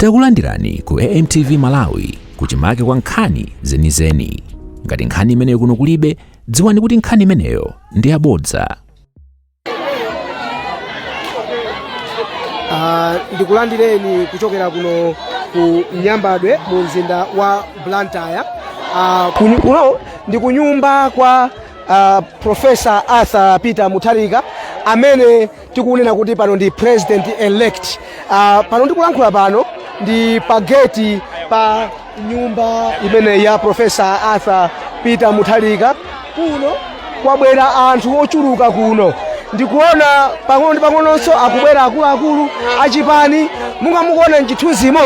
Takulandirani ku AMTV Malawi kuchimake kwa nkhani zenizeni. Ngati nkhani imeneyo kuno kulibe, dziwani kuti nkhani imeneyo ndi yabodza. Ndikulandireni kuchokera kuno ku Nyambadwe mu mzinda wa Blantyre. Kuno ndi kunyumba kwa Professor Arthur Peter Mutharika amene tikunena kuti pano ndi president elect. Pano ndikulankhula pano ndi pa gate pa nyumba imene ya Professor Arthur Peter Mutharika. Kuno kwabwera anthu ochuluka kuno. Ndikuona pang'ono ndi pang'ononso akubwera akuluakulu achipani. Mukuona mchithunzimo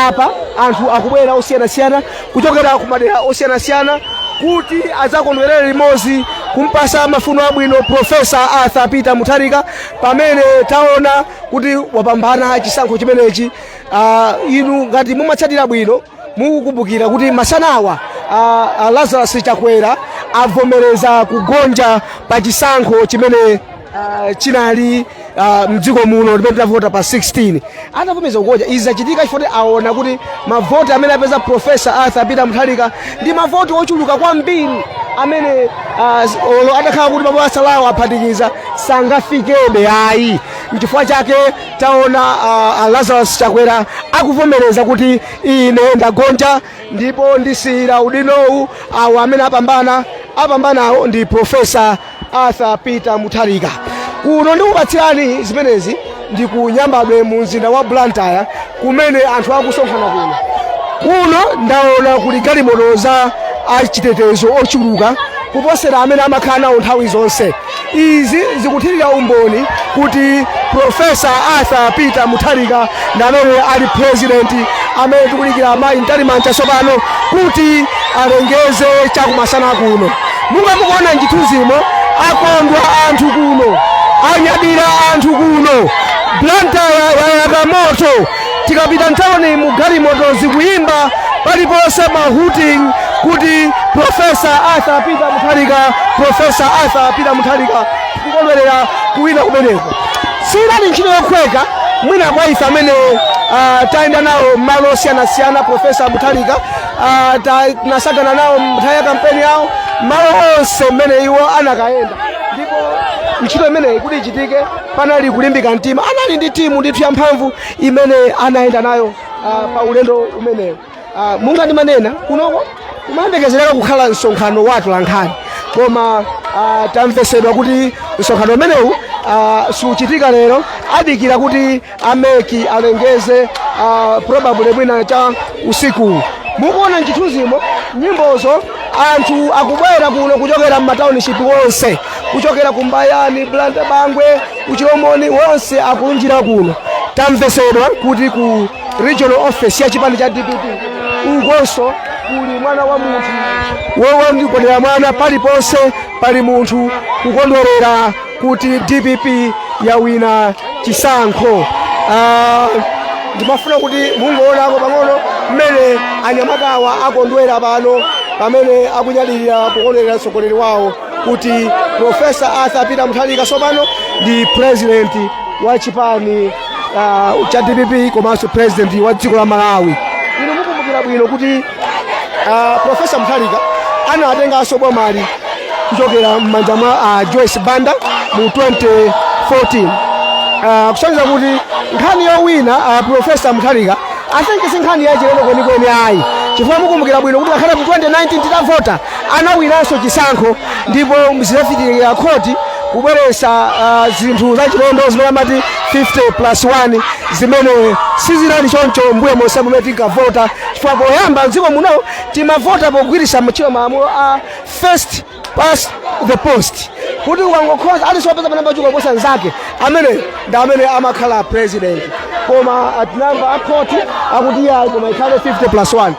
apa anthu akubwera osiyanasiyana kuchokera ku madera osiyanasiyana kuti adzakondwerere limodzi kumpasa mafuno abwino Professor Arthur Peter Mutharika pamene taona kuti wapambana chisankho chimenechi. Inu ngati mumatsatira bwino mukukumbukira kuti masanawa Lazarus Chakwera avomereza kugonja pa chisankho chimene chinali mdziko muno limene tinavota pa 16. Atavomeza kugonja izi zachitika chifukwa aona kuti mavoti amene apeza Professor Arthur Peter Mutharika ndi mavoti ochuluka kwambiri amene adakhala kuti mabasa lawo aphatikiza sangafikebe ayi. N'chifukwa chake taona Lazarus Chakwera akuvomereza kuti ine ndagonja ndipo ndisiyira udinowu awo amene apambanawo ndi Professor Arthur Peter Mutharika. Kuno ndikupatsirani zimenezi ndi ku Nyambadwe mu mzinda wa Blantyre kumene anthu akusonkhana kuno. Kuno ndaona kuli galimoto za achitetezo ochuluka kuposera amene amakhala nawo nthawi zonse. Izi zikuthirira umboni kuti Professor Arthur Peter Mutharika ndi amene ali president amene tikulikira amayi mtalimancha tsopano kuti alengeze chakumasana kuno. Mukuona mchithunzimo akondwa anthu kuno, anyadira anthu kuno. Blantyre yayaka moto. Tikapita ntawuni mu galimoto zikuyimba paliponse mahuting kuti Professor Arthur Peter Mutharika, Professor Arthur Peter Mutharika kukondwerera kuwina kumeneko. Sinali ntchito yokhweka mwina kwa ife amene tayenda nawo malo osiyanasiyana Professor Mutharika tinasagana nawo nthawi ya kampeni yawo malo onse mmene iwo anakayenda. Ndipo ntchito imeneyi kuti ichitike panali kulimbika mtima. Anali ndi timu ndithu yamphamvu imene anayenda nayo pa ulendo umenewo. Munga ndimanena kunoko kumayembekezereka kukhala msonkhano watu lankhani, koma tamvesedwa kuti msonkhano umenewu suchitika lero. Adikira kuti ameki alengeze probably mwina cha usiku. Mukuona mchithunzimo nyimbozo anthu akubwera kuno kuchokera m'matownship wonse, kuchokera ku Mbayani, Blantyre, Bangwe, Uchilomoni wonse akulunjira kuno. Tamvesedwa kuti ku regional office ya chipani cha DPP ugonso kuli mwana wa munthu wowe ndikondera mwana paliponse pali munthu kukondwerera kuti DPP yawina chisankho. Ndimafuna kuti mungoonako pang'ono mmene anyamatawa akondwera pano pamene akunyadirira kukondwerera mtsogoleri wawo kuti Professor Arthur Peter Mutharika tsopano ndi president wa chipani cha DPP komanso president wa dziko la Malawi. Inu mukumbukira bwino kuti Professor Mutharika anatenganso bomali kuchokera m'manja mwa Joyce Banda mu 2014. Kusonyeza kuti nkhani yowina Professor Mutharika si nkhani yachilendo kwenikweni ayi. Chifukwa mukumbukira bwino kuti ngakhale mu 2019 tinavota anawinanso chisankho ndipo zinafikira khoti kubweretsa zinthu zachilendo zimene amati 50+1 zimene sizinali choncho mbuye monse mumene tinkavota. Chifukwa poyamba mdziko muno timavota pogwiritsa ntchito malamulo a first past the post, kuti ukangokhoza alisopeza panamba chuko posa nzake amene ndi amene amakhala president. Koma atinamba akhoti akuti ayi koma ikhale 50+1.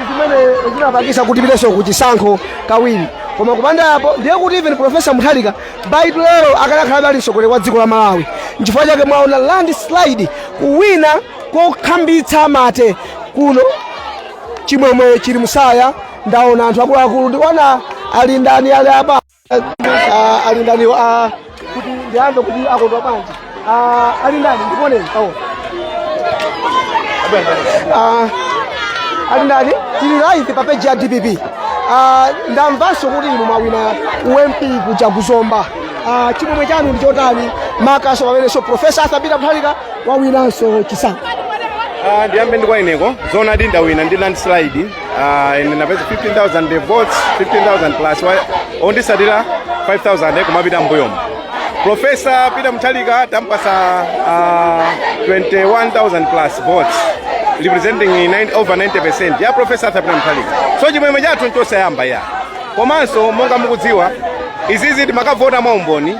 Zimene zinapangisa kuti pileso kuchisankho kawiri. Koma kupanda apo ndiye kuti even Professor Mutharika baitu lero akanakhala ali mtsogoleri wa dziko la Malawi. N'chifukwa chake mwaona landslide kuwina kokhambitsa mate kuno chimwemwe chili musaya. Ndaona anthu akuluakulu ndiona ali ndani ali apa ali ndani kuti ndiyambe kuti akondwa bwanji ali ndani ndiponeni. ali ndani tili live pa page ya DPP. Ndamvanso kuti inu mwawina UMP kuja kuzomba. Chimwemwe chanu ndi chotani makaso pamenenso Profesa Arthur Peter Mutharika wawinanso chisankho? Ndiyambe ndikwaineko zona ndawina ndi landslide ine napeza 15,000 votes, 15,000 plus ondisatira 5,000 kumapita mbuyomo. Profesa Peter Mutharika tampasa 21,000 plus votes representing over 90% ya Profesa Arthur Peter Mutharika. So chimwemwe chathu nchosayamba ya komanso monga mukudziwa izizi timakavota maumboni.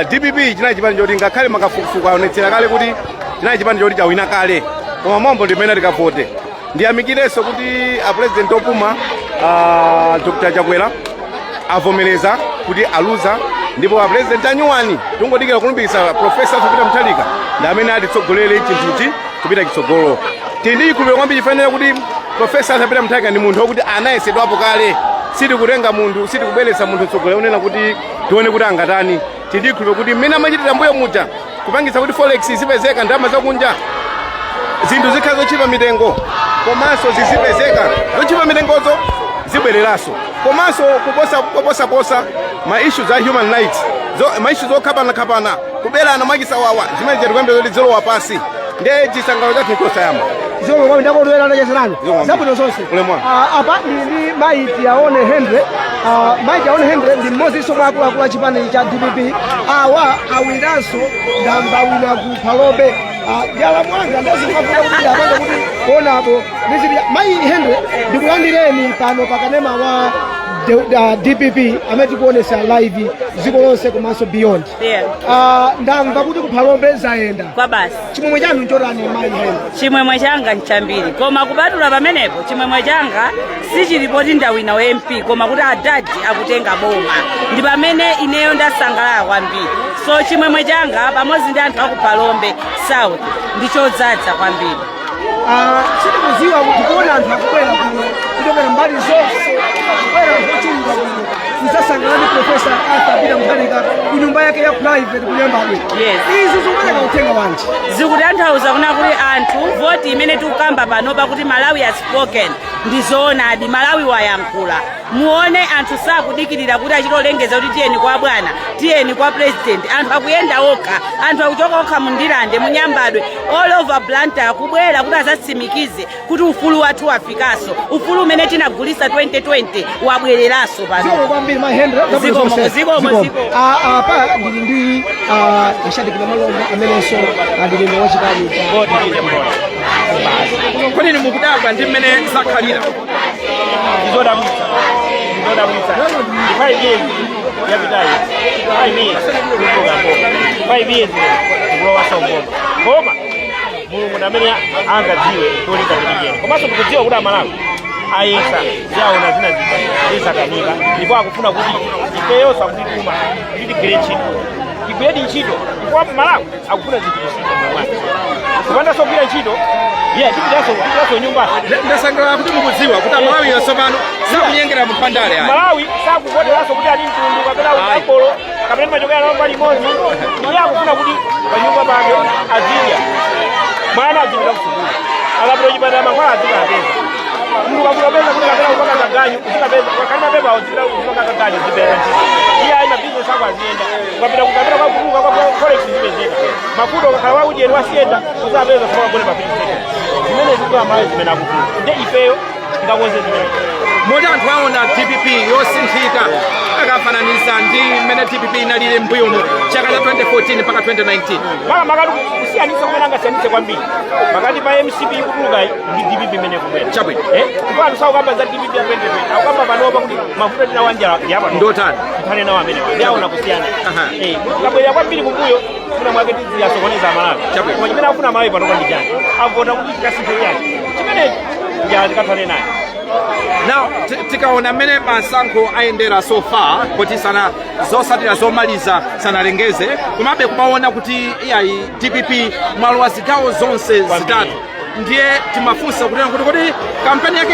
DPP chinali chipani choti ngakhale makafukufuku aonetsera kale kuti chinali chipani choti chawina kale koma maumbo ndimene tikavote. Ndiyamikirenso kuti President opuma Dr. Chakwera avomereza kuti aluza ndipo President anyuwani tungodikira kulumbikitsa Profesa Arthur Peter Mutharika ndi amene atitsogolere chinthuchi kupita chitsogolo. Tindi ikhulupiriro kwambiri chifanira kuti Profesa Arthur Peter Mutharika ndi munthu wokuti anayesedwapo kale, sitikutenga munthu sitikubweretsa munthu tsogolo unena kuti tione kuti angatani. Tindi ikhulupiriro kuti mmene amachitira mbuyo muja kupangitsa kuti forex zipezeka ndalama zakunja zinthu zikhala zochipa mitengo komanso zizipezeka zochipa mitengozo zibwereranso komanso kuposaposa ma issues za human rights ma issues okhapanakapana kuberana mwachisawawa zimene chatikwembe zoti zilowa pasi ndiye chisangalalo chathu chosayamba. Zomwe kwa ndako lwera ndachezerani zabwino zonse. Apa ndi maiti yaone Henry. Maiti yaone Henry ndi mmodzi somwe akuluakulu a chipani cha DPP awa awinanso ndambawina ku Phalobe. Yala mwanga ndazikafuna kuti apanga kuti kuonapo mayi Henry ndikulandireni pano pakanema wa DPP amene tikuonesa live dziko lonse komanso beyond. Ndamva kuti ku Phalobe zayenda kwa basi. Chimwemwe chanu nchotani mayi Henry? Chimwemwe changa nchambiri koma kubatula pamenepo chimwemwe changa sichilipoti ndawina wa MP koma kuti adadi akutenga boma ndi pamene ineyo ndasangalala kwambiri. So chimwemwe changa pamodzi ndi anthu aku Phalobe South ndichodzaza kwambiri. Sitikuziwa kuti kuona anthu akubwera kuno kuchokera mbali zonse kubwera kuchunga kuno kuzasangalala Profesa Arthur Peter Mutharika ku nyumba yake ya private kunyambabwe. Yes. Izi zikuoneka kutenga wanji zikutanthauza kuna kuti anthu voti imene tikukamba panopa kuti Malawi has spoken ndizoonadi. Malawi wayankhula. Muone anthu sakudikirira kuti achitolengeza kuti tiyeni kwa bwana tiyeni kwa president. Anthu akuyenda okha, anthu akuchoka okha mundilande munyambadwe all over Blantyre akubwera kuti azatsimikize kuti ufulu wathu wafikaso. Ufulu umene tinagulisa 2020 wabwereranso pano. Ziko kwambiri ma Henry ziko. Apa ndili ndi ashadikira malombo amenenso ndili wa chipani cha kodi ni mukudabwa ndi mmene zakhalira izodabwitsa 5 years yapitayi 5 years kulowa songomo koma mulungu namene angadziwe tolinga kulikeni komanso tikudziwa kuti Amalawi ayesa zaona zina zisakanika ndipo akufuna kuti ifeyo sakutituma kuti tigwire ntchito kwa Malawi akufuna zinthu kusika mwayi kupanda sogwira ntchito tipidaso nyumba. Ndasangalala kuti mukudziwa kuti Malawi yosopano sakunyengera mpandale ayi. Malawi sakuvoteranso kuti ali mtundu kapena ukapolo kapena machokera nawo pali mozi iye akufuna kuti panyumba pake azidya mwana azipita kusukulu akapita chipatala mankhwala azikapeza mndu kakupeza kuti kapena kupaka kaganyu uzikapeza kalima pepa uzipaka kaganyu zipera ntchito iye ayi mabizinesi ako aziyenda ukapita kukapita kwakuluka kwa forex zipezeka mafuta ukakhala wakudyeni wasiyenda uzapeza sokagone papitizeka zimene zikuwa Malawi zimene akufuna nde ifeyo tikakonze zimene moti anthu aona DPP yosinthika akafananisa ndi mmene DPP inalire mbuyomo chaka cha 2014 mpaka 2019 makati kusiyanisa kumene angasiyanise kwambiri pakati pa MCP kutuluka ndi DPP imene kubwera chabwino ndipo anthu sakukamba za DPP ya 2020 akukamba panopa kuti mafuta tinawanja yapa ndotani nkhani nawo amene ndiaona kusiyana kabwerera kwambiri kumbuyo funa mwake tiziyasokoneza Malawi koma chimene afuna Malawi panopa ndi chani avota kuti tikasinthe chani chimenechi ndiyatikathane naye. Now, tikaona mmene masankho ayendera so far kuti sana zosatira zomaliza sanalengeze komabe kumaona kuti iyayi DPP malo wa zigawo zonse zitatu ndiye timafunsa kuti kampeni yake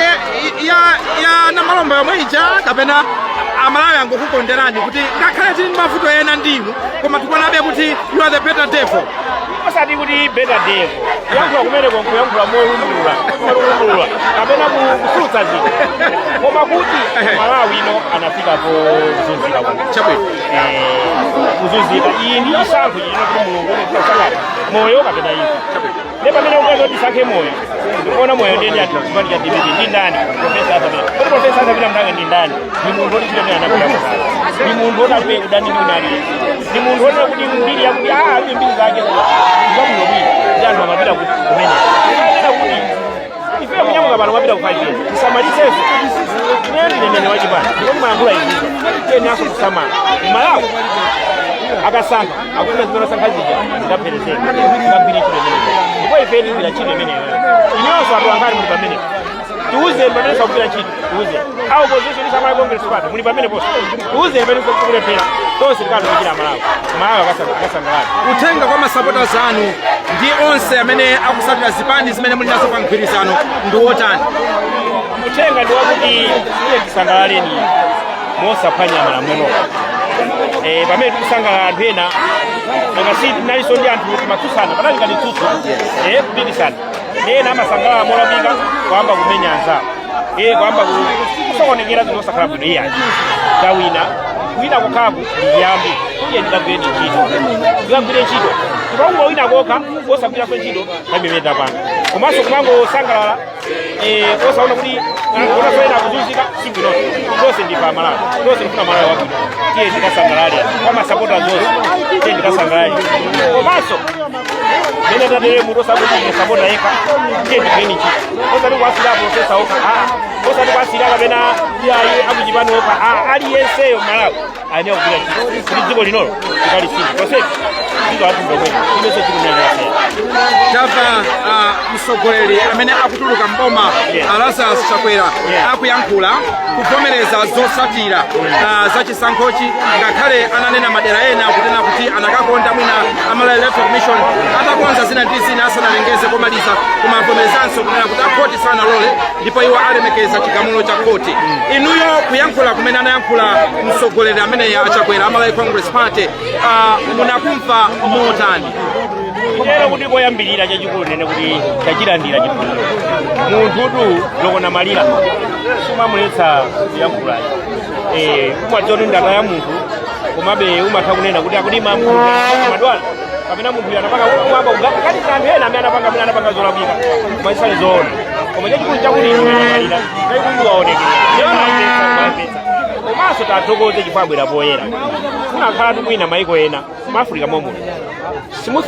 ya namalomba yomwe ija kapena Amalawi angokukonderani kuti ngakhale tili mavuto ena ndinu koma tikuonabe kuti you are the better devil. osati kuti better day kuyankhula kumeneko nkuyankhula molumulula kapena kusutsa zinthu koma kuti Malawi ino anafikapo kuzunzika kuzunzika iyi ndi chisankho chino kuti mulungu unosakala moyo kapena ife ne pamene ukazoti tisankhe moyo ndikuona moyo ndiye ati chipani cha DPP ndi ndani Profesa Azapita Mutale ndi ndani ni munthu oti chilene anakula ni munthu oti alibe udani ndi unali ni munthu oti kuti mbiri yakuti alibe mbiri zake zamunobwira ndi anthu amapita kumene kuti ife kunyamuka pano mapita ku 5 years tisamaliseso ndinene wachipani ndikuti mayankhula izi tiyeni aso kusamala Malawi akasankha akufuna zimene sankha zija zikapherezeka zikagwira ntchito imeneyo ndipo ife tigwira ntchito imeneyo inonso anthu angati muli pamenepo tiuze pamene sakugwira ntchito tiuze a opposition isamayi Congress party muli pamene poso tiuze pamene tikulephera tonse tikatumikira Malawi akasangalala uthenga kwa masapota anu ndi onse amene akusatira zipani zimene muli nazo pa mgwirizano ndi wotani uthenga ndi wakuti iye tisangalaleni mosaphwanya malamulo pamene tikusangalala anthu ena ngasi nalinso ndi anthu timatsutsana panali ngati tsutso kupikisana ena amasangalala molabika kwamba kumenya anzawo kwamba kusokonekera zinthu osakhala bwino iyayi tawina kuwina kokhaku ndiyambi iye ndikagwire ntchito tikangowina kokha osagwiranso ntchito kamemeta pano komanso kumangosangalala osaona kuti onasoena kuzunzika sibwinoto tonse ndifa Malawi tonse ndifuna Malawi wabwino tiye ndikasangalale kwa masapota zonse tiye ndikasangalale komanso mene tatere munthu osakuti ine sapota yekha tiye ndigwire ntchito osati kuwasira profesa okha osati kuwasira kapena iyayi akuchipani okha aliyenseyo Malawi ani akugwira ntchito kuti dziko linolo likalisintha tonsefe dziko atumbekwena imenso chikunenera tamva mtsogoleri amene akutuluka mboma Lazarus Chakwera akuyankhula kuvomereza zotsatira za chisankhochi ngakhale ananena madera ena kutena kuti anakakonda mwina Malawi Electoral Commission atakonza zina ndi zina asanalengeze komaliza koma avomerezanso kunena kuti khoti sanalole ndipo iwo alemekeza chigamulo cha khoti inuyo kuyankhula kumene anayankhula mtsogoleri amene Chakwera Malawi Congress Party munakumva motani lero kuti koyambirira chachikulu nene kuti chachilandira chiphunziro munthutu lokona malira sumamuletsa kuyankhulayo kumadzoti ndaka ya munthu komabe umatha kunena kuti akudima madwala kapena munthu anapanga kumwamba kati anthu ena amene anapanga zolabwika maisale zoona koma chachikulu chakuti malira kaikulu waonekera komanso tathokoze chifukwa abwera poyera kunakhala tikwina maiko ena maafrika momwe smooth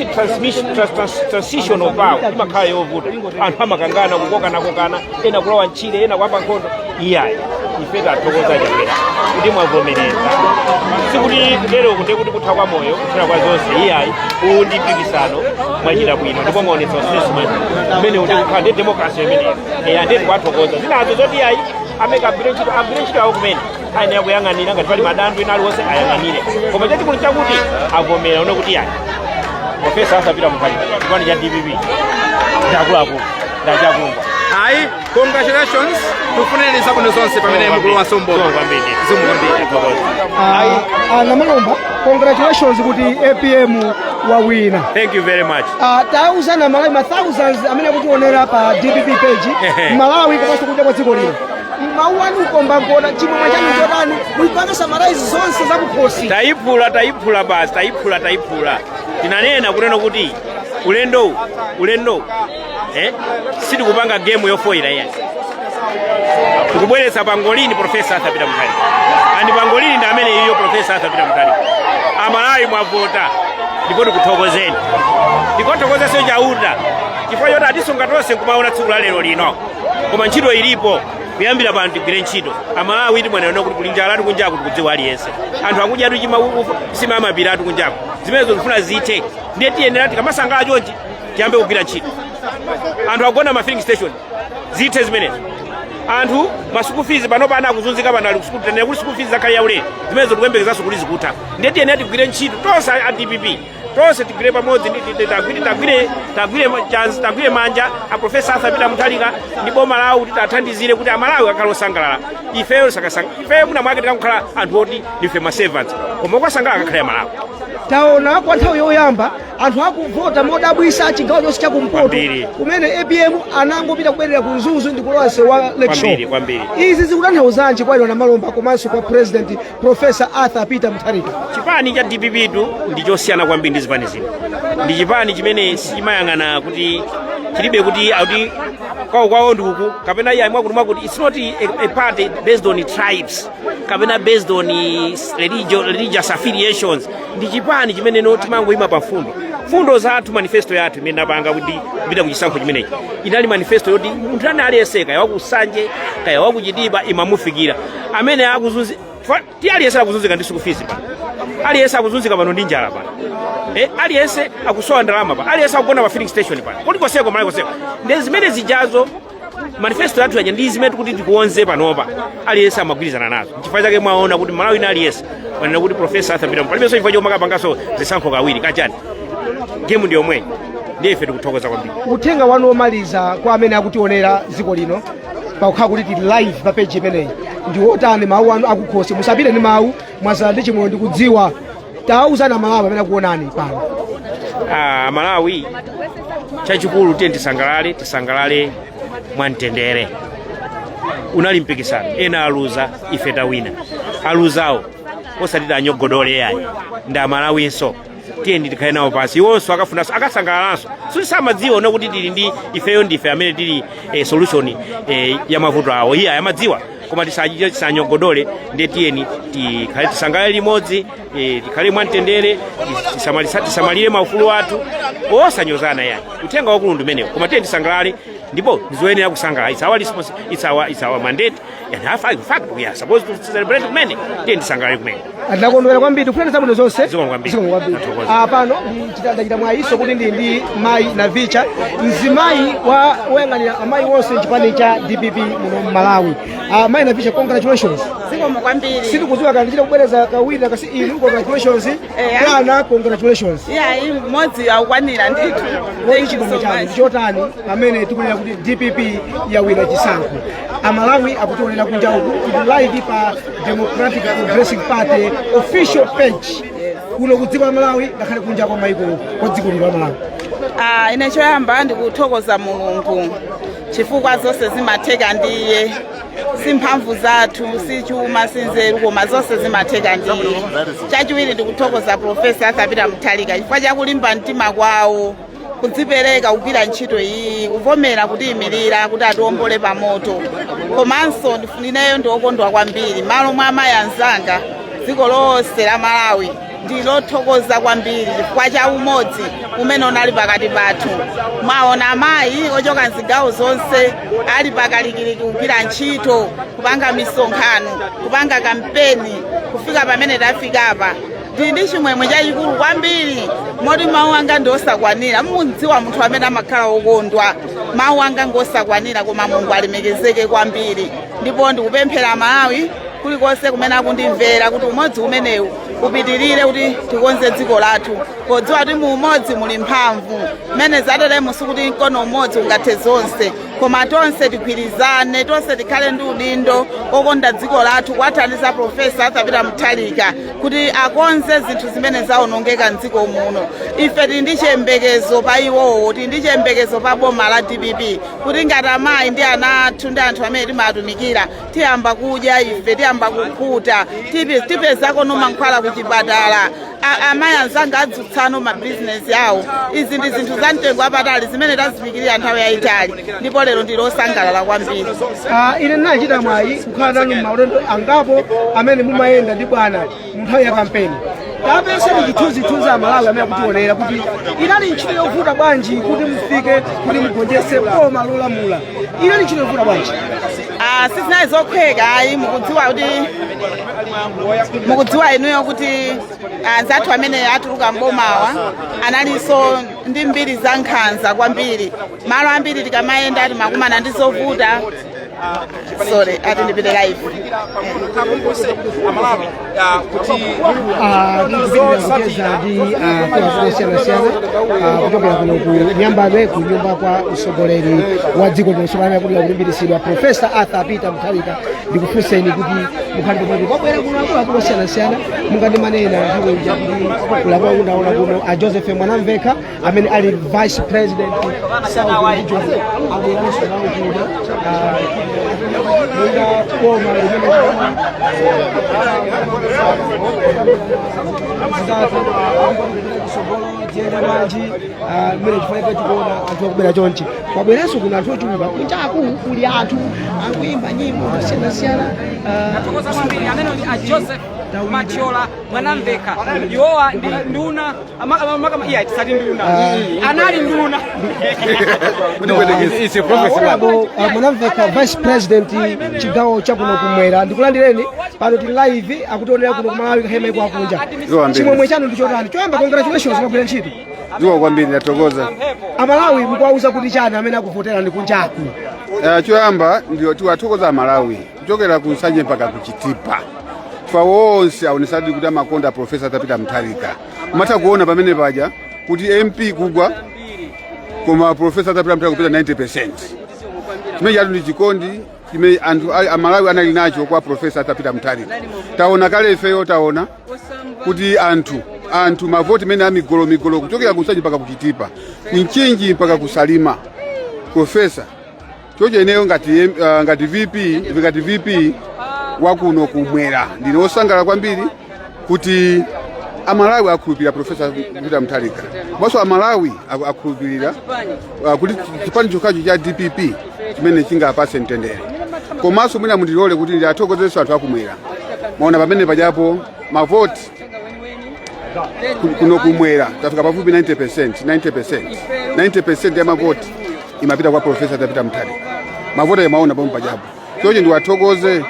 transition of power imakhala yovuta anthu amakangana kukokana ena kulowa ntchire ena kuyamba nkhondo iyayi ife tathokoza Chakwera kuti mwavomereza sikuti lero kunde kuti kutha kwa moyo kufuna kwa zonse iyayi uwu ndi mpikisano mwachita bwino ndipo mwaonetsa assessment imene kuti kukhala ndi democracy imeneyo ande tikwathokoza zinazo zoti iyayi amekagwire ntchito awo kumene ayenera kuyang'anira ngati pali madandaulo ena aliwonse ayang'anire koma chachikulu chakuti avomera une kuti iyayi Profesa Azapita Mutale chipani cha DPP ndakulapo ndachakumva ayi congratulations tufuneni zabwino zonse pamene mukulowa sombo Namalomba congratulations kuti APM wawina. Thank you very much. Tauzana Malawi thousands amene kutionera pa DPP page Malawi komanso kunja kwa dziko lino mauwanu ukomba kuona chimwe chanu chodani kuipanga summarize zonse za kukhosi tayiphula basi tayiphula tinanena kunena kuti ulendo siti kupanga game yofoira yes tikubweretsa pangolini Profesa Azapita Mutale andi pangolini ndi amene iyo Profesa Azapita Mutale Amalawi mwavota ndipo tikuthokozeni ndikothokozeso chauta chifukwa choti atisunga tonse kumaona tsiku la lero lino koma ntchito ilipo kuyambira pano tigwire ntchito Amalawi iti mwanena kuti kuli njala kunjaku tikudziwa aliyense anthu akudya sima amapira kunjaku zimenezo zifuna zithe ndiye tiyenera tikamasangala chonchi tiyambe kugwira ntchito anthu agona ma filling station zithe zimenezo anthu masuku fees pano pana akuzunzika pano ali kusukulu tenera kuti school fees zakhale yaulere zimenezo tikuyembekezaso kuti zikutha ndiye tiyenera tigwire ntchito tonse a DPP tonse tigwire pamodzi tagwire manja a Profesa Azapita Mutale ndi boma lawo kuti tathandizire kuti Amalawi akhale osangalala ifeyo ifeyo muna mwake tikakhala anthu oti ndife ma servants koma kwasangalala akakhale Amalawi. Taona kwa nthawi yoyamba anthu akuvota modabwisa chigawo chonse chakumpoto kumene APM anangopita kubwerera ku Nzuzu ndi kulonse wa Lakeshore. Izi zikutanthauzanji kwa inu Malomba komanso kwa President Professor Arthur Peter Mutharika? Chipani cha DPP tu ndi chosiyana kwambiri ndi zipani zina. Ndi chipani chimene sichimayang'ana kuti chilibe kuti auti kwawo ndikuku kapena iye amwa kuti it's not a party based on tribes kapena based on religious affiliations. Ndi chipani chimene no timangoyima pa fundo zathu manifesto yathu imene napanga kuti kupita ku chisankho chimenechi inali manifesto yoti munthu aliyese kaya wakusanje kaya wakuchitipa imamufikira amene akuzunzi ti aliyese akuzunzika ndi school fees pa aliyese akuzunzika pano ndi njala pa aliyese akusowa ndalama pa aliyese akugona pa filling station pa kuti koseko mali koseko ndi zimene zijazo manifesto yathu yaja ndi zimene kuti tikuonze panopa aliyese amagwirizana nazo chifukwa chake mwaona kuti Malawi na aliyese wanena kuti Professor Arthur Peter palibenso chifukwa chomwe akapanganso zisankho kawiri kachani game ndiyo mwenye ndiye ife tikuthokoza kwambiri. Uthenga wanu omaliza kwa amene akutionera dziko lino pakukhala kuti tili live pa page imeneyi ndi wotani mawu anu akukhosi musapite ndi mawu mwazala ndi chimwe ndikudziwa tauzana Malawi amene akuonani pano? Malawi chachikulu tiye tisangalale mwamtendere. Unali mpikisano ena aluza ife tawina aluzawo osati anyogodole yayi nda Malawinso tiye ndikhale nawo pasi iwonso akafunanso akasangalalanso samadziwa ona kuti tili ndi ifeyo ndife amene tili solution ya mavuto awo iye amadziwa koma tisanyogodole ndiye tiyeni tikhale tisangalale limodzi tikhale mwamtendere tisamalire maufulu athu osanyozana yayi uthenga wakulu ndi umenewo koma tiye tisangalale ndipo ndizoyenera kusangala it's our mandate and in fact we are supposed to celebrate kumene tiye tisangalale kumene. Ndakondwera kwambiri kupita zabwino zonse. Zikomo kwambiri. Pano nditadachita mwayiso kuti ndi Mai Navicha mzimayi woyang'anira amayi wonse m'chipani cha DPP muno Malawi. Mai Navicha, congratulations. Zikomo kwambiri. Sindikudziwa kana ndichita kubwereza kawiri kasi inu congratulations. Kana congratulations. Modzi akwanira ndithu. Thank you so much. Chotani pamene tikunena kuti DPP yawina chisankho. Amalawi akutionera kunja uku live pa Democratic Progressive Party official page kuno kudziko la Malawi ngakhale kunja kwa maiko kwa dziko la Malawi. Ine choyamba ndikuthokoza Mulungu chifukwa zonse zimatheka ndiye simphamvu zathu sichuma sinzeru koma zonse zimatheka ndiye. Chachiwiri ndikuthokoza Professor Arthur Peter Mutharika chifukwa chakulimba mtima kwawo kudzipereka kugwira ntchito iyi kuvomera kutiyimirira kuti atiwombole pa moto komanso ndineyo ndiokondwa kwambiri malo mwa amayi anzanga dziko lonse la Malawi ndilothokoza kwambiri chifukwa cha umodzi umene unali pakati pathu. Mwaona amayi ochoka nzigawo zonse ali pakalikiliki kugwira ntchito kupanga misonkhano kupanga kampeni kufika pamene tafikapa ndi chimwemwe chachikulu kwambiri moti mawu anga ndiosakwanira mudziwa munthu amene amakhala okondwa mawu anga ngosakwanira koma Mulungu alemekezeke kwambiri ndipo ndikupemphera Malawi kulikonse kumene akundimvera kuti umodzi umenewu upitirire kuti tikonze dziko lathu podziwa kuti mu umodzi muli mphamvu mmene zatelemusi kuti mkono umodzi ungathe zonse koma tonse tigwirizane tonse tikhale ndi udindo okonda dziko lathu kuwathandiza Professor Arthur Peter Mutharika kuti akonze zinthu zimene zawonongeka mdziko muno. Ife tili ndi chiyembekezo pa iwowo tili ndi chiyembekezo pa boma la DPP kuti ngati amayi ndi ana athu ndi anthu amene timatumikira tiyamba kudya ife tiyamba kukhuta tipezako mankhwala kuchipatala amayi anzanga adzutsano mabizinesi yawo. Izi ndi zinthu za mtengo wapatali zimene tazifikirira nthawi yayitali ndipo lero ndilosangalala kwambiri. Ine nachita mwayi kukhala nanu maulendo angapo amene mumayenda ndi bwana nthawi ya kampeni tapese ndichithunzithunzi Amalawi amene akutionera kuti inali ntchito yovuta bwanji kuti mufike kuti mugonjetse boma lolamula inali ntchito yovuta bwanji? Sizinali zokhweka ayi mukudziwa inuyo kuti anzathu amene atuluka mbomawa analinso ndi mbiri za nkhanza kwambiri malo ambiri tikamayenda timakumana ndi zovuta Sorry, ati ndipite live. Takumbuse amalawi kuti ndizosatira ndi akasiyanasiyana kuchokera kuno ku nyambadwe ku nyumba kwa mtsogoleri wa dziko lonse pamene kuti akulimbirisidwa Profesa Arthur Peter Mutharika. Ndikufunseni kuti mukhale pomwepo kwabwera kuno akuluakulu osiyanasiyana mungandimanena nthawi ija kuti kulakwa unaona kuno a Joseph Mwanamveka amene ali vice president South Region abweranso nawo kuno munga koma mmene chifanika chikuona anthu akubwera chonchi kwabweranso kuna anthu ochuluka kunjaku kuli anthu akuyimba nyimbo zosiyanasiyana amene a Joseph Machola Mwanamveka yowa ndi nduna iya tisati nduna anali nduna Mwanamveka vice president chigawo chakuno kumwera ndikulandireni pano tili live akutionera kuno kumalawi kahema iko akunja chimwemwe chanu ndichotani choyamba congratulations magwira ntchito Ziwa kwambiri ndatokoza. amalawi mukuwauza kuti chani amene akuvotera ndi kunjaku Choyamba ndio tiwathokoza Malawi kuchokera ku Nsanje mpaka ku Chitipa. Kwa wonse aonesadi kuti amakonda Profesa Arthur Peter Mutharika. Mata kuona pamene paja kuti MP kugwa koma Profesa Arthur Peter Mutharika kupita 90%. Chimene chatu ndi chikondi chimene anthu amalawi anali nacho kwa Profesa Arthur Peter Mutharika. Taona kale ifeyo taona kuti anthu mavoti mene amigolo kuchokera ku Nsanje mpaka ku Chitipa. Nchinji mpaka kusalima. Profesa choche eneyo ngati VP wakuno kumwera ndine osangala kwambiri kuti amalawi akhulupirira Profesa Peter Mutharika. Maso amalawi akhulupirira kuti chipani chokhacho cha DPP chimene chingapase mtendere. Komanso mwina mundilole kuti ndiathokozeso anthu akumwera. Maona pamene pajapo mavoti kuno kumwera tafika pafupi 90% ya mavoti imapita kwa Profesa Peter Mutharika. Mavoti yamaona pomwe pajapo. Choche ndiwathokoze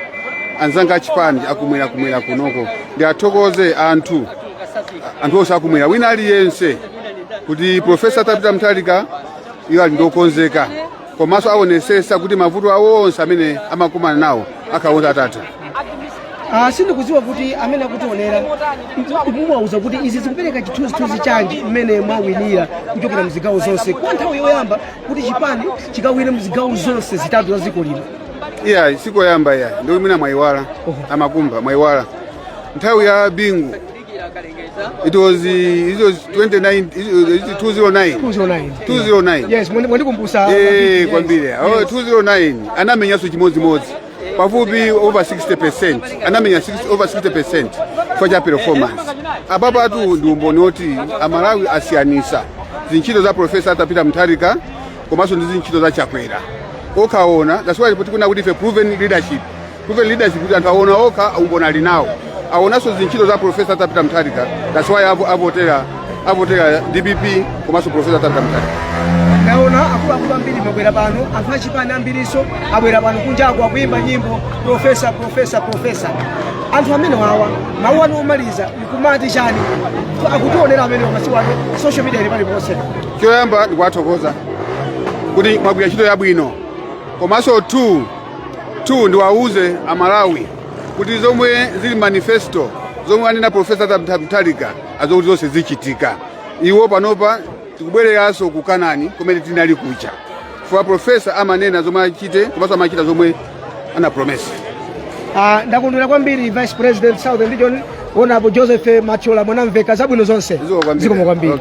anzanga achipani akumwera kunoko. Ndiathokoze anthu onse akumwera wina aliyense kuti Profesa Peter Mutharika iwo ali ndokonzeka. Komanso aonesesa kuti mavuto awo onse amene amakumana nawo akaona atata. sindikudziwa kuti amene akutionera kumwauza kuti izi zikupereka chithunzithunzi chanji mmene mwawinira kuchokera mzigawo zonse kwa nthawi yoyamba kuti chipani chikawine mzigawo zonse zitatu za dziko lino. Iya sikoyamba ya ndio mina mwaiwala amakumba mwaiwala nthawi ya bingu it was 209. Yes, mwandikumbusa kwambiri 209 anamenyaso chimodzimodzi pafupi over 60%. Anamenya over 60% for their performance. Ababatu ndi umboni oti amalawi asiyanisa zinchito za Profesa Arthur Peter Mutharika komanso ndi zinchito za Chakwera. Okaona that's why kuna kuti proven leadership kuti anthu aona oka umbona ali nawo aonaso zinchito za Profesa Arthur Peter Mutharika. That's why avotera DPP komanso Profesa Arthur Peter Mutharika. naona akuluakulu ambiri mabwera pano anthu achipani ambiriso abwera pano kunjaku akuyimba nyimbo Profesa. Anthu amene wawa mawu anu omaliza nikumati chani akutionera amene wamasiku ano social media ili paliponse. Choyamba ndikuwathokoza kuti mwagwira ntchito yabwino komanso ndiwauze amalawi kuti zomwe zili manifesto zomwe anena Profesa Arthur Mutharika azokuti zonse zichitika. Iwo panopa tikubwereranso ku Kanani kumene tinali kucha for Profesa amanena zomwe achite komanso amachita zomwe ana promise. Ndakondwera kwambiri Vice President Southern Region Honorable Joseph Machola Mwanamveka zabwino zonse zikomo kwambiri.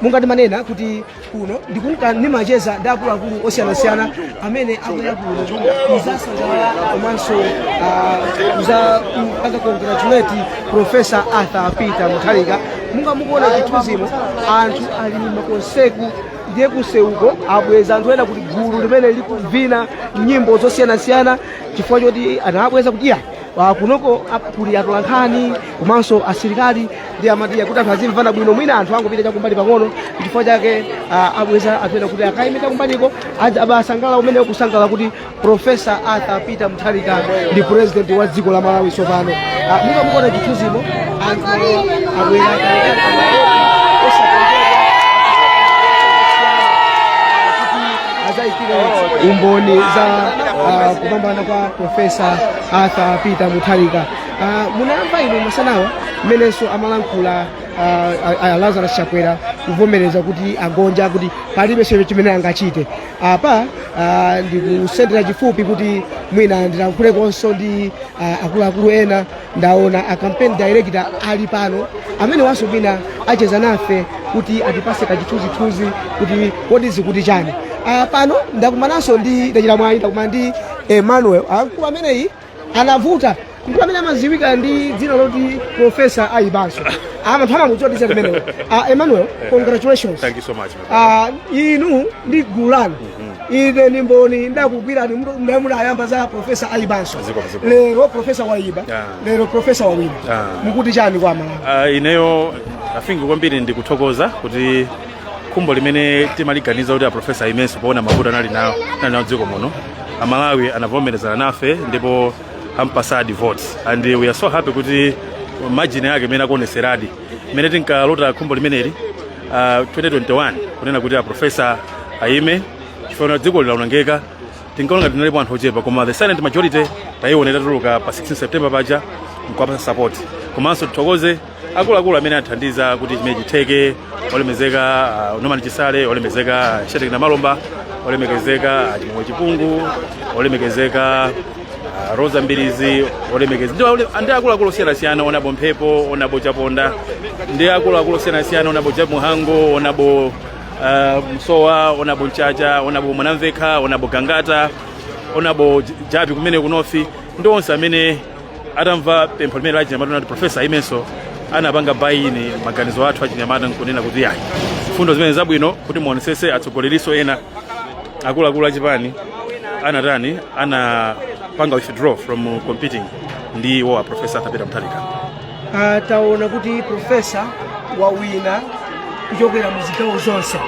Mungati manena kuti kuno ndikunka nimacheza ndi akuluakulu osiyanasiyana amene akubwera kuno kuzasangalala komanso congratulate Profesa Arthur Peter Mutharika. Mungamukuona chithunzimo anthu ali makonseku ndiye kuseuko abweza anthu ena kuti gulu limene likuvina nyimbo zosiyanasiyana chifukwa choti anabweza kuti ya kunoko kuli atolankhani komanso asilikali ndi amatiya kuti anthu azimvana bwino mwina anthu angopita chakumbali pang'ono chifukwa chake abweza anthu ena kuti akayime chakumbaliko abasangalala umene kusangala kuti Profesa Arthur Peter Mutharika ndi president wa dziko la Malawi tsopano. Mungamukuona chithunzimo anthu abwera tayikire umboni za kupambana kwa Profesa Arthur Peter Mutharika. Munamva inu masanawa mmeneso amalankhula Lazarus Chakwera kuvomereza kuti agonja kuti palibe chero chimene angachite. Apa ndikusendera chifupi kuti mwina ndilankhulekonso ndi akuluakulu ena. Ndaona a campaign director ali pano amene wanso mwina acheza nafe kuti atipase kachithunzithunzi kuti kodi zikuti chani. Pano ndakumananso ndi ndachita mwayi ndakumana ndi Emmanuel ameneyi anavuta ndipo amene amaziwika ndi dzina loti Professor Aibanso. Amaphala muchotisa kumeneyo. Emmanuel, congratulations. Thank you so much. Inu ndi gulu lanu. Ine ndimboni ndakugwirani mudayamba za Professor Aibanso. Lero Professor waiba. Lero Professor wawina. Mukuti chani kwa Malawi? Ineyo afingi kwambiri ndikuthokoza kuti khumbo limene timaliganiza kuti Professor Aibanso poona mavuto anali nawo dziko muno. Amalawi anavomerezana nafe ndipo ampasadi votes and we are so happy kuti margin yake imene akuoneseradi imene tinkalota khumbo limeneli 2021 kunena kuti Professor aime chifukwa dziko lilaonongeka tinkaona tinalipo anthu ochepa koma the silent majority tayiona itatuluka pa 16 September paja mkwapa support komanso tithokoze akuluakulu amene athandiza kuti chimene chitheke olemezeka Norman Chisale olemezeka Shetek Namalomba olemekezeka Chimwe Chipungu olemekezeka Rosa Mbirizi olemekezi ndi akuluakulu osiyana-siyana onabo Mphepo onabo Chaponda ndi akuluakulu osiyana-siyana onabo Muhango onabo Msowa onabo Mchacha onabo Mwanamvekha onabo Gangata onabo Jabi kumene kunofi ndi onse amene atamva pempho limene la Chinyamata ndi Professor Aimenso anapanga bayini maganizo athu a Chinyamata nkunena kuti yayi fundo zimene zabwino kuti muonesese atsogoleriso ena akuluakulu achipani anatani anapanga withdraw from competing ndi wa Professor Arthur Peter Mutharika. Taona kuti Professor wawina kuchokera muzigawo zonse.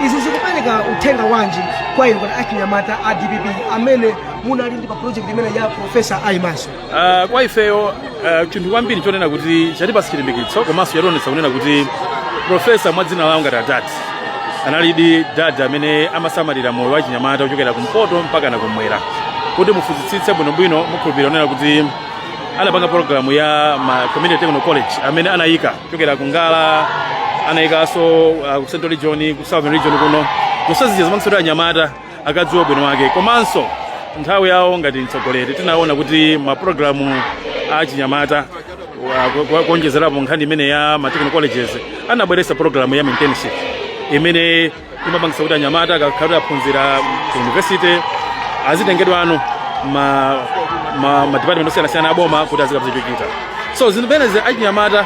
Izi zikupereka uthenga wanji kwa inu kuti achinyamata a DPP amene munali ndi pa project imene ya Professor Aibanso? Kwa ifeyo chinthu kwambiri chonena kuti chatipasa chilimbikitso komanso yationetsa kunena kuti Professor mwadzina lawo ngati atati analidi dada amene amasamalira moyo wa chinyamata kuchokera kumpoto mpaka na kumwera kuti mufuzitsitse bwinobwino mukhulupirira onena kuti anapanga programu ya Community Technical College amene anayika kuchokera kungala anayikanso ku Central Region ku Southern Region kuno kusazija zimangisoti anyamata akadziwa bwino wake komanso nthawi yawo ngati mtsogoleri tinaona kuti maprogramu a chinyamata kuonjezerapo nkhani imene ya technical colleges anabweretsa programu ya internship imene imapangisa kuti anyamata akakhala aphunzira ku university azitengedwa ano ma department osiyana-siyana aboma kuti azikapeza chochita. So zinthu zimenezi achinyamata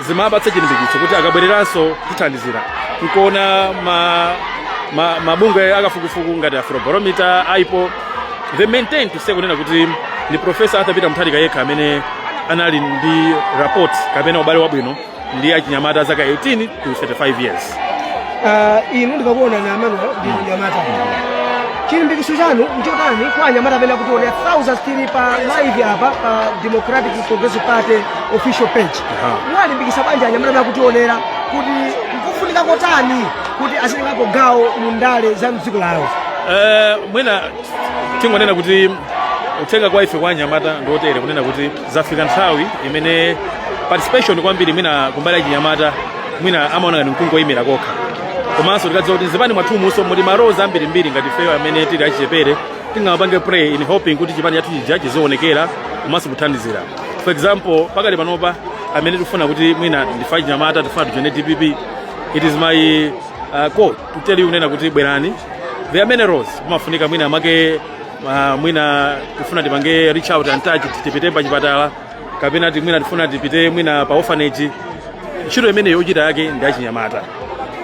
zimapatsa chilimbikitso kuti akabwereranso tithandizira nkuona mabungwe akafukufuku ngati Afrobarometer aipo they maintain to say kunena kuti ni Professor Arthur Peter Mutharika yekha amene anali ndi rapport kapena ubale wabwino ndi achinyamata zaka 18 to 35 years. Inu ndikakuona na Emmanuel ndi nyamata. Chilimbikitso chanu nchotani kwa anyamata amene akutionera thousands tili pa live apa pa Democratic Progressive Party official page. Mwalimbikitsa banja anyamata amene akutionera kuti nkufunika kotani kuti azitengapo gawo mu ndale za mdziko lawo? Mwina tingonena kuti uthenga kwa ife kwa anyamata ndotere kunena kuti zafika nthawi imene participation kwambiri mwina kumbali achinyamata mwina amaona ngati mkungu woyimira kokha komanso tikadziwa kuti nzipani mwathumunso muli maroza ambirimbiri ngati feyo amene tili achichepere tingapange pray in hoping kuti chipani chathu chija chizoonekera komanso kuthandizira. For example pakali panopa amene tifuna kuti mwina ndife achinyamata tifuna tijoine DPP, it is my call to tell you kunena kuti bwerani. There are many roles kumafunika mwina make mwina tifuna tipange reach out and touch tipite pa chipatala kapena mwina tifuna tipite mwina pa orphanage. Ntchito imene yochita yake ndi achinyamata.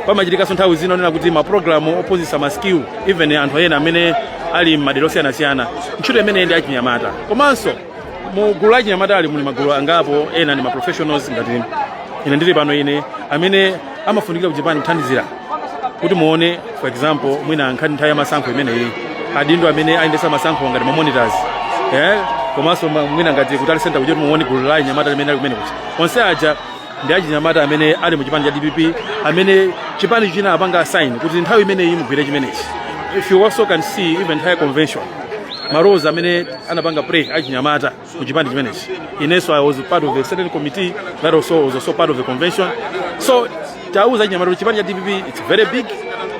Pamachitikaso nthawi zino nena kuti maprogramu ophunzitsa ma skill even anthu ena amene ali m'madera osiyana-siyana ntchito imene ndi achinyamata. Komanso mu gulu la achinyamata ali muli magulu angapo ena ndi ma-professionals ngati ine ndili pano ine amene amafunikira kuchipani kuthandizira kuti muone for example mwina nkhani nthawi ya masankho imeneyi adindo amene ayendesa masankho ngati ma-monitors komanso mwina ngati kutali center kuti muone gulu la achinyamata limene ali kumene kuti onse aja ndi achinyamata amene ali mu chipani cha DPP amene chipani china apanga assign kuti nthawi imeneyi mugwire chimenechi if you also can see even higher convention Maroza amene anapanga pray achinyamata kuchipandi chimenechi. Inenso I was part of a certain committee that was also part of the convention. So tauza achinyamata kuchipandi cha DPP, it's very big.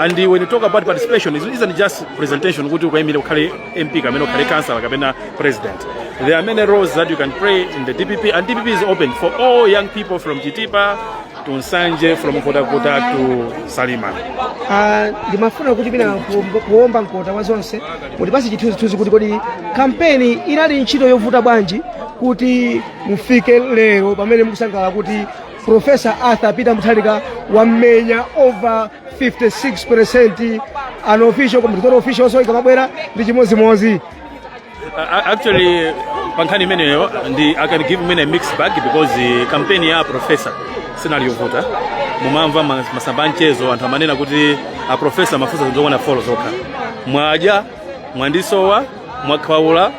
And when you talk about participation, it isn't just presentation kuti ukaimile ukhale MP kamene ukhale councillor kamene president. There are many roles that you can play in the DPP, and DPP is open for all young people from Chitipa to Nsanje, from Kotakota to Salima. Ndimafuna kuti pina kuomba mkota wazonse mutipasi chithunzithunzi kuti kodi kampeni inali ntchito yovuta bwanji kuti mufike lero pamene mukusangalala kuti Professor Arthur Peter Mutharika wamenya over 56% unofficial community official so ikamabwera ndi chimozimozi. Actually pankhani imeneyo I can give me a mixed bag because the campaign ya professor scenario voter mumamva masamba nchezo anthu amanena kuti a professor mafusa zindokwana follow zokha mwaja mwandisowa mwakhaula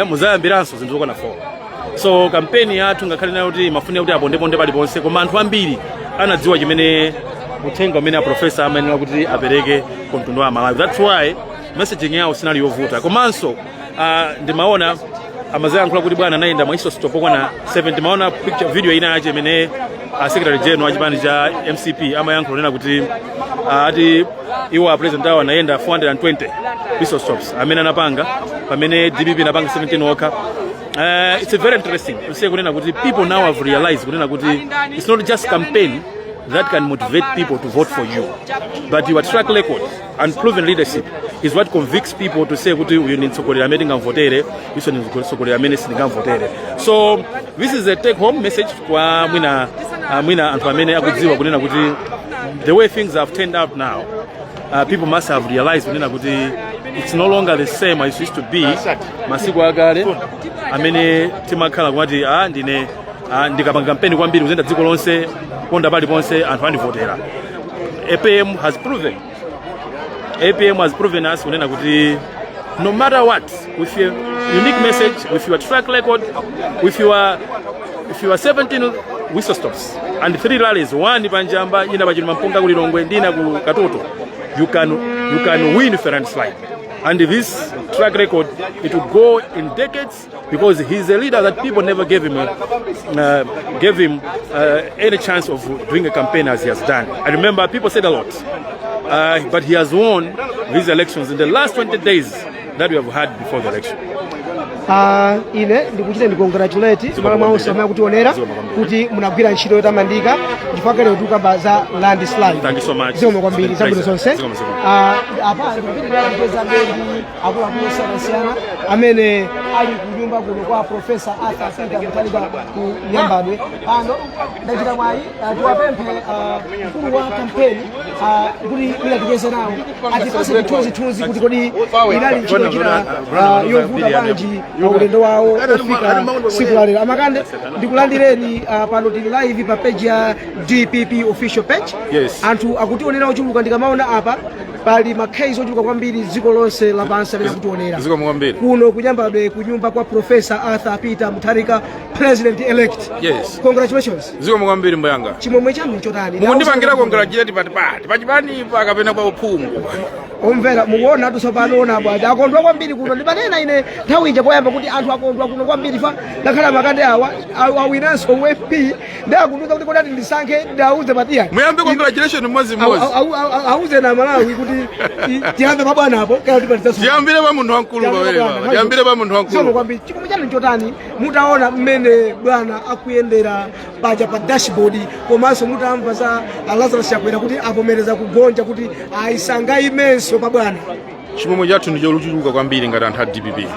muzayambiranso zindokwana follow. So campaign yathu ngakhale nayo kuti mafuna kuti apondeponde paliponse koma anthu ambiri anadziwa chimene uthenga umene a professor amenera kuti apereke ku mtundu wa Malawi. That's why messaging yawo sinali yovuta. Komanso ndimaona amazayankhula kuti bwana anayenda maiso stopokwa na 70. Maona picture video ina yache imene secretary general achipani cha MCP amayankhula nena kuti ati iwo president awo anayenda 420 pistol stops amene anapanga pamene DPP anapanga 17 okha. It's very interesting to say kunena kuti people now have realized kunena kuti it's not just campaign that can motivate people to vote for you, but your track record and proven leadership is what convicts people to say kuti you need sokolera amene ngamvotere iso ni sokolera amene singamvotere. So this is a take home message kwa mwina anthu amene akudziwa kunena kuti the way things have turned out now, people must have realized kunena kuti it's no longer the same as it used to be masiku akale amene timakhala kuti ndine ndikapanga campaign kwambiri kuzenda dziko lonse ponda paliponse anthu andivotera. APM has proven us kunena kuti no matter what, with your unique message, with your track record, with your 17 whistle stops and 3 rallies, one panjamba ina pachino mampunga kulilongwe ndina ku Katoto, you can win fair and slide. And this track record, it will go in decades because he's a leader that people never gave him any chance of doing a campaign as he has done. I remember people said a lot, but he has won these elections in the last 20 days that we have had before the election. Ine ndikuchita ndikongratulate mala mwaonse amene akutionera kuti munagwira ntchito yotamandika chifukwa lero tukamba za landslide. Thank you so much. Zikomo kwambiri zabwino zonse. Apa ndikupitiriza mbiri akuluakulu osiyanasiyana amene ali kunyumba kuno kwa Professor Arthur Peter Mutharika ku Nyambadwe. Pano ndachita mwayi tiwapemphe mkulu wa kampeni kuti ilatikeze nawo atipase chithunzithunzi kuti kodi inali ntchito chita yovuta bwanji ulendo wawo ofika siku la lero. Amakande ndikulandireni pano tili live pa page ya DPP official page. Yes. Anthu akutionera ochuluka ndikamaona apa pali makhaizo ochuluka kwambiri dziko lonse lapansi amene akutionera. Ziko mwambiri. Kuno kunyambadwe kunyumba kwa Professor Arthur Peter Mutharika president elect. Yes. Congratulations. Ziko mwambiri mbayanga. Chimomwe chanu chotani. Mukundipangira congratulate pachipani pakapena kwa uphungu. Omvera mukuona tusopano ona bwana akondwa kwambiri kuno ndibanena ine nthawi ije poyamba kuti anthu akondwa kuno kwambiri fa ndakhala makande awa awinanso WFP ndakuduza kuti kodati ndisankhe ndauze patiya Muyambe congratulations mmodzi auze na Malawi kuti tiyambe mabwana apo kana tipatisa tiyambire pa munthu wankulu pawewa tiyambire pa munthu wankulu. Sio kwambiri chikomo chanu chotani mutaona mmene bwana akuyendera paja pa dashboard komanso mutamva za Lazarus Chakwera kuti avomereza kugonja kuti aisanga imenso pa bwana. Chimomwe chathu ndi choluchuluka kwambiri ngati anthu a DPP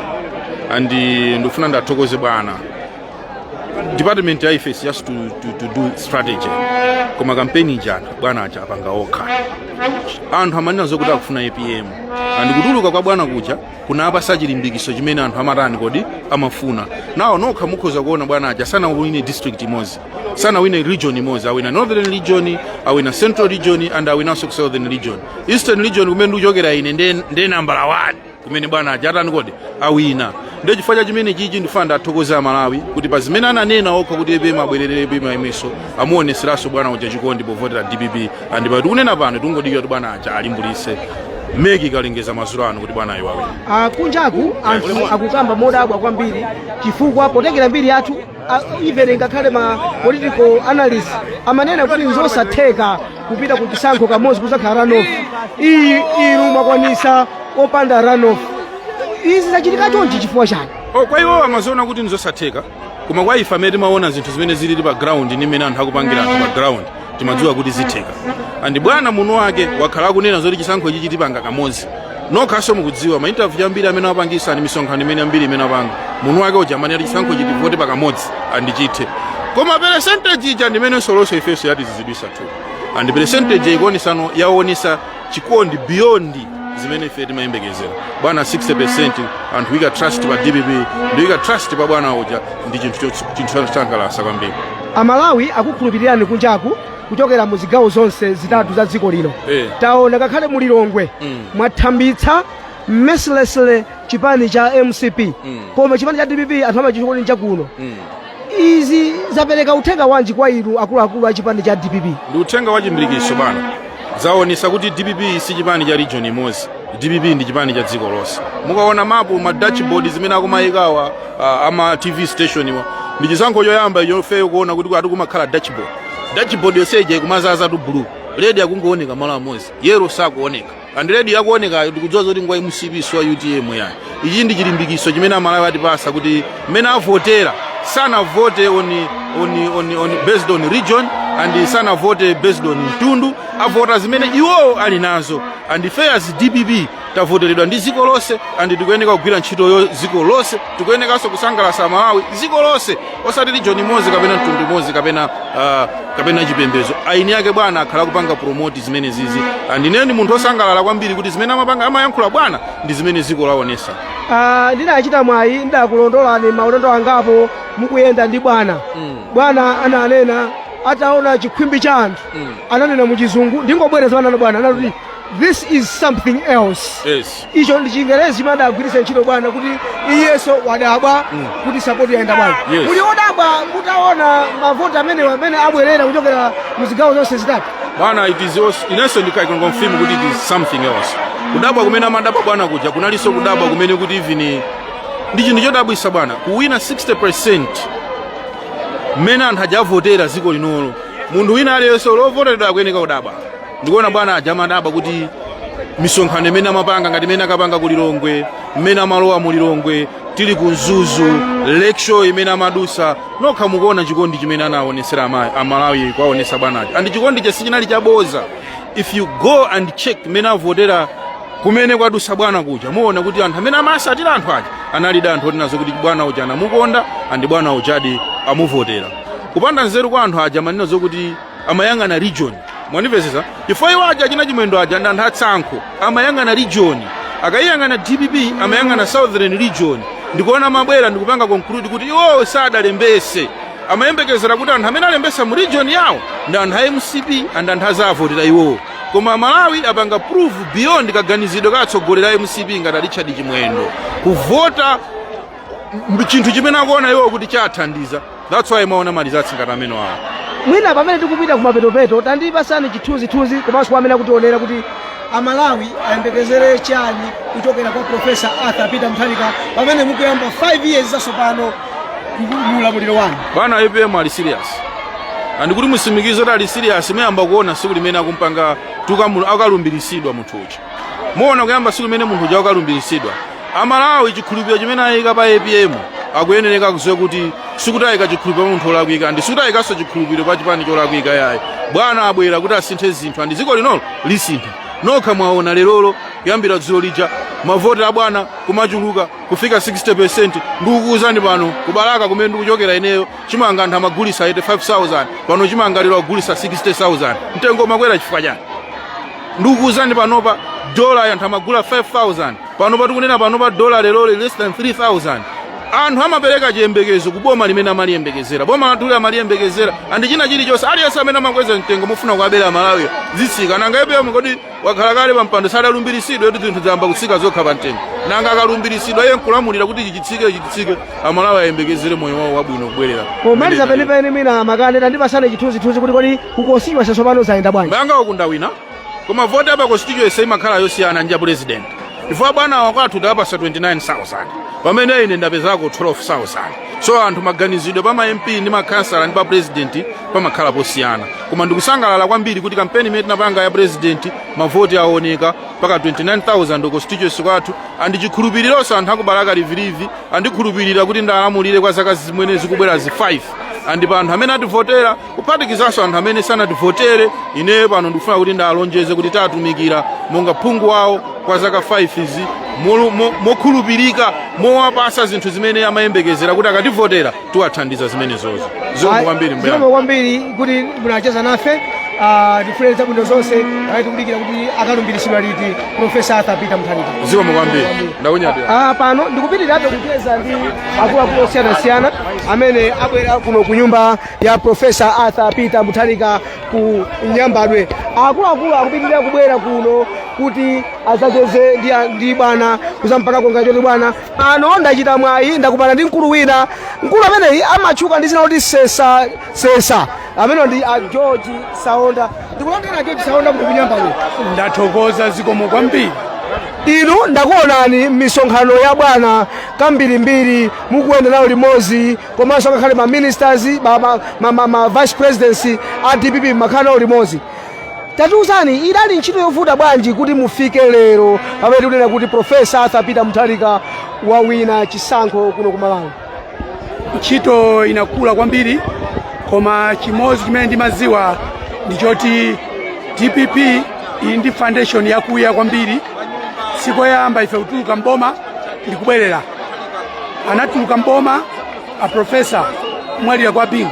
and ndifuna ndathokoze bwana department ya IFES just to do strategy koma campaign ija bwana acha apanga okha anthu amanena zokuti akufuna APM and kutuluka kwa bwana kucha kuna apa sachilimbikiso chimene anthu amatani kodi amafuna nawo nokha mukhoza kuona bwana acha sana wine district imodzi sana wine region imodzi awina northern region awina central region and awina southern region. Eastern region kumene ndikuchokera ine nde number 1 kumene bwana acha atani kodi awina. Ndio chifukwa chimene chichi ndifuna ndathokoza Malawi kuti pa zimene ananena okha kuti EPM abwerere EPM imeso amuoneseraso bwana uja chikondi povotera DPP and pa tikunena pano tingodikira kuti bwana acha alimbulise Megi kalengeza mazulu ano kuti bwana iwawe kunjaku anthu akukamba modabwa kwambiri chifukwa potengera mbiri yathu even ngakhale ma political analyst amanena kuti nzosatheka kupita ku chisankho kamodzi kuzakhala runoff. Inu mwakwanisa opanda runoff. Izi zachitika chonchi chifukwa chani? Kwa iwo amazoona kuti nzosatheka koma kwa ife amene timaona zinthu zimene zili pa ground ndi mmene anthu akupangira anthu pa ground timadziwa kuti zitheka. Andi bwana muno wake wakhala kunena zoti chisankho ichi chitipanga kamodzi. Nokhaso mukudziwa ma interview ambiri amene apangisa ndi misonkhano imene ambiri imene apanga muno wake ojamani ati chisankho chitivote pakamodzi andichithe. Koma percentage ija ndimene soloso ifeso yati zizidwisa tu. Andi percentage ikuonisano yaonisa chikondi beyond zimene ife timayembekezera. Bwana 60% anthu wika trust pa DPP ndi wika trust pa bwana oja ndi chinthu chosangalatsa kwambiri. Amalawi akukhulupirirani kunjaku kuchokera mu zigawo zonse zitatu za dziko lino. Taona kakhale mu Lilongwe mwathambitsa mercilessly chipani cha MCP koma chipani cha DPP anthu amachikuona chakuno. Izi zapereka uthenga wanji kwa inu akuluakulu a chipani cha DPP? Ndi uthenga wa chimbilikiso bana. Zaonesa kuti DPP si chipani cha region imodzi. DPP ndi chipani cha dziko lonse. Mukaona mapu ma dashboard zimene akumayikawa ama TV station iwo ndi chisankho choyamba yofe kuona kuti atukumakhala dashboard. Dashboard yoseje ikumazaza tu blue. Red yakungooneka malo amodzi. Yellow sakuoneka. And red yakuoneka ndikudziwa zoti ngwa MCP so UTM yani. Ichi ndi chilimbikiso chimene Amalawi atipasa kuti mmene avotera sana vote on based on region and sana vote based on mtundu avota zimene iwo ali nazo and ife as DPP tavoteredwa ndi ziko lonse and tikuyeneka kugwira ntchito ziko lonse tikuyenekanso kusangalatsa Malawi ziko lonse osati region imodzi kapena mtundu imodzi kapena chipembedzo. Aini yake bwana akhala kupanga promote zimene zizi and ineni munthu osangalala kwambiri kuti zimene amapanga amayankhula bwana ndi zimene ziko laonesa. Ndinachita mwayi ndakulondolani maulendo angapo mukuyenda ndi bwana. Bwana ananena ataona chikhwimbi cha anthu ananena mu chizungu ndingobwereza na bwana anati this is something else. Yes. Icho ndi Chingerezi chimene agwiritsa ntchito bwana kuti iyeso wadabwa kuti support yaenda bwana. Muli odabwa mutaona mavota amene abwerera kuchokera mu zigawo zonse zitatu. Bwana it is inenso ndikaikonfirm kuti it is something else. Kudabwa kumene amadabwa bwana kuja kunalinso kudabwa kumene kuti even ndi chinthu chodabwisa bwana kuwina 60% mmene anthu ajavotera ziko linolo munthu wina aliyense lovoteredwa akuyeneka kudabwa. Ndikuona bwana ajamadabwa kuti misonkhano imene amapanga ngati imene akapanga ku Lilongwe mmene amalowa mu Lilongwe tili ku Mzuzu lecture imene amadusa nokha mukuona chikondi chimene anaonesera Amalawi kwaonesa bwanacho and chikondi chesi chinali chaboza. If you go and check mmene avotera kumene kwadusa bwana kuja muona kuti anthu amene amasatira anthu aja analida anthu otinazo kuti bwana uja anamukonda andi bwana ujadi amuvotera. Kupanda nzeru kwa anthu aja manena zokuti amayang'ana region. Mwanipezesa chifukwa iwo aja china chimwendo aja ndi anthu atsankho amayang'ana region. Akayang'ana DPP amayang'ana southern region. Ndikuona mabwera ndikupanga conclude kuti iwo sadalembese amayembekezera kuti anthu amene alembesa mu region yawo ndi anthu a MCP and anthu azavotera iwo. Koma Malawi apanga proof beyond kaganizidwe katsogolera MCP ngati Richard Chimwendo kuvota chinthu chimene akuona iwo kuti chathandiza. That's why maona malizatsi ngati amene awo. Mwina pamene tikupita kumapetopeto tandipasani chithunzithunzi komanso amene akutionera kuti Amalawi ayembekezere chani kuchokera kwa Professor Arthur Peter Mutharika pamene mukuyamba 5 years zasopano mulamuliro wanu. Bwana IPM ali serious. And kuti musimikizo ali serious muyamba kuona siku limene akumpanga akalumbiritsidwa munthu uja. Muona kuyamba siku limene munthu uja akalumbiritsidwa. Amalawi chikhulupiriro chimene ayika pa IPM akuyenereka kuziwa kuti sikutayika chikhulupiriro pa munthu olakwika ndi sikutayikanso chikhulupiriro pa chipani cholakwika yayi. Bwana abwera kuti asinthe zinthu andi dziko linolo lisintha. Nokha mwaona lerolo kuyambira dzulo lija mavoti a bwana kumachuluka kufika 60%. Ndikukuwuzani pano kubalaka kumene ndikuchokera ineyo chimanga anthu amagulisa 85,000 pano chimanga lero agulisa 60,000. Mtengo makwera chifukwa chani? Ndikukuwuzani panopa dola anthu amagula 5,000 panopa tikunena panopa dola lero less than 3,000. Anthu amapereka chiyembekezo kuboma limene amaliyembekezera. Boma latuli amaliyembekezera andi china chilichonse aliyense amene amakweza mtengo mufuna kuabera Malawi zitsika. Nanga IPM kodi wakhala kale pa mpando sadalumbiritsidwe kuti zinthu zamba kutsika zokha pa mtengo. Nanga akalumbiritsidwa iye nkulamulira kuti chitsike Amalawi ayembekezere moyo wawo wabwino kubwerera. Pomaliza penipeni mina makane tandipasane chithunzithunzi kuti kodi kukosiywa sasopano zayenda bwanji. Mbanga wakunda wina koma voti apa constituency imakhala yosiyana ndi ya president. Ifwa bwana wakwathu tapasa 29,000 pamene ine ndapezako 12,000. So anthu maganizidwe pa ma MP ndi makhansala ndi pa president pamakhala posiyana. Koma ndikusangalala kwambiri kuti kampeni imene tinapanga ya president mavoti aoneka paka 29,000 constituency kwathu, andichikhulupirironso anthu akubalaka livilivi andikhulupirira kuti ndalamulire kwa zaka zimene zikubwera zi 5. Andipa anthu amene ativotera kuphatikizaso anthu amene sanativotere. Ine pano ndikufuna kuti ndalonjeze kuti tatumikira monga phungu wawo kwa zaka 5 izi mokhulupirika, mowapasa zinthu zimene amayembekezera kuti akativotera tiwathandiza zimenezozo. Zomwe kwambiri mbere. Zomwe kwambiri kuti munacheza nafe tifune zabwino zonse tikudikira kuti akalumbirisidwa liti Profesa Arthur Peter Mutharika. Zomwe kwambiri. Ndakunyadira. Pano ndikupitirirabe kucheza ndi akuluakulu osiyanasiyana amene abwera kuno ku nyumba ya Profesa Arthur Peter Mutharika ku Nyambadwe. Akuluakulu akupitirira kubwera kuno kuti azacheze ndi bwana kuzampaka konga choti bwana. Pano ndachita mwayi ndakupana ndi mkulu wina. Mkulu ameneyi amatchuka ndi zina kuti Sesa. Amene ndi George Saonda. Ndikulandira George Saonda ku Nyambadwe. Ndathokoza zikomo kwambiri. Inu ndakuonani m'misonkhano ya bwana kambirimbiri mukuyenda nawo limodzi, komanso ngakhale ma ministers ma vice presidency a DPP makhala nawo limodzi. Tatiuzani idali ntchito yovuta bwanji kuti mufike lero pamene tikunena kuti Profesa Arthur Peter Mutharika wawina chisankho kuno ku Malawi? Ntchito inakula kwambiri, koma chimodzi chimene ndimadziwa ndichoti DPP ili ndi foundation yakuya kwambiri. Sikoyamba ife kutuluka mboma ndikubwerera, anatuluka mboma a profesa mwalira kwa bingu.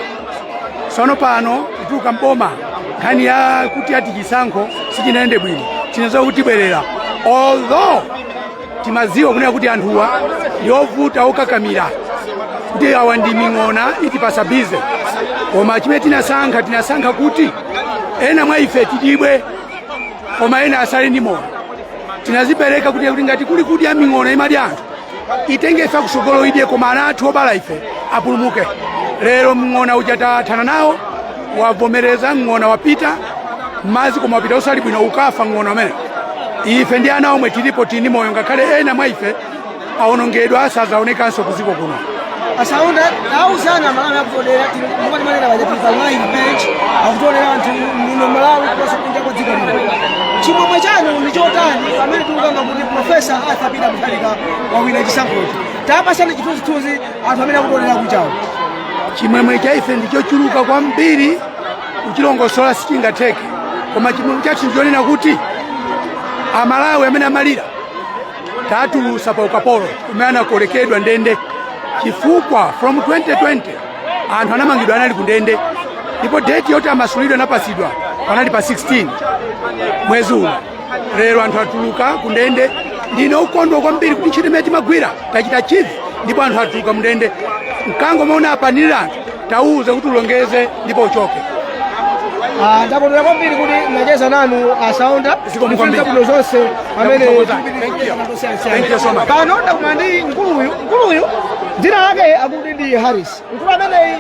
Sono pano kutuluka mboma nkhani ya kuti ati chisankho sichinaende bwino, tinazo kutibwerera. Although timadziwa kunena kuti anthuwa ndi ovuta okakamira kuti awa ndi ming'ona itipasa bize, koma chimene tinasankha kuti ena mwa ife tidibwe koma ena asale ndi moyo. Tinazipereka kuti ngati kuli kudya ming'ona imadi anthu itenge ife kusogolo idye, koma ana athu obala ife apulumuke. Lero mng'ona uja tathana nawo wavomereza, mng'ona wapita mazi koma wapita usali bwino ukafa mng'ona amene. Ife ndi ana omwe tilipo tini moyo, ngakhale ena mwa ife awonongedwa asazaonekanso kuziko kuno. Asaonda auzana Malawi akutolera mukati manena wajapita live page akutolera anthu muno Malawi kuposa kunja kwa dziko lino. Chimwemwe chanu ndi chotani pamene tikukamba kuti Profesa Arthur Peter Mutharika wawina chisankhochi? Tapasani chithunzithunzi anthu amene akutolera kuchawo. Chimwemwe cha ife ndichochuluka kwambiri kuchilongosola sichingatheke, koma chimwemwe chathu ndichonena kuti Amalawi amene amalira tatulusa pa ukapolo kumene anakolekedwa ndende, chifukwa from 2020 anthu anamangidwa anali ku ndende, ndipo date yoti amasulidwe anapasidwa panali pa 16 mwezi uno. Lero anthu atuluka ku ndende, ndine ukondwa kwambiri kuti ntchito imene timagwira tachita chivi, ndipo anthu atuluka mu ndende. Mkango maona apanirira anthu tauze kuti ulongeze ndipo uchoke. Ndakondwera kwambiri kuti mnacheza nanu Asaonda ndifuna kuno zonse amene pano ndakuma ndi mkuluyu dzina lake akuti ndi Harris. Mkulu ameneyi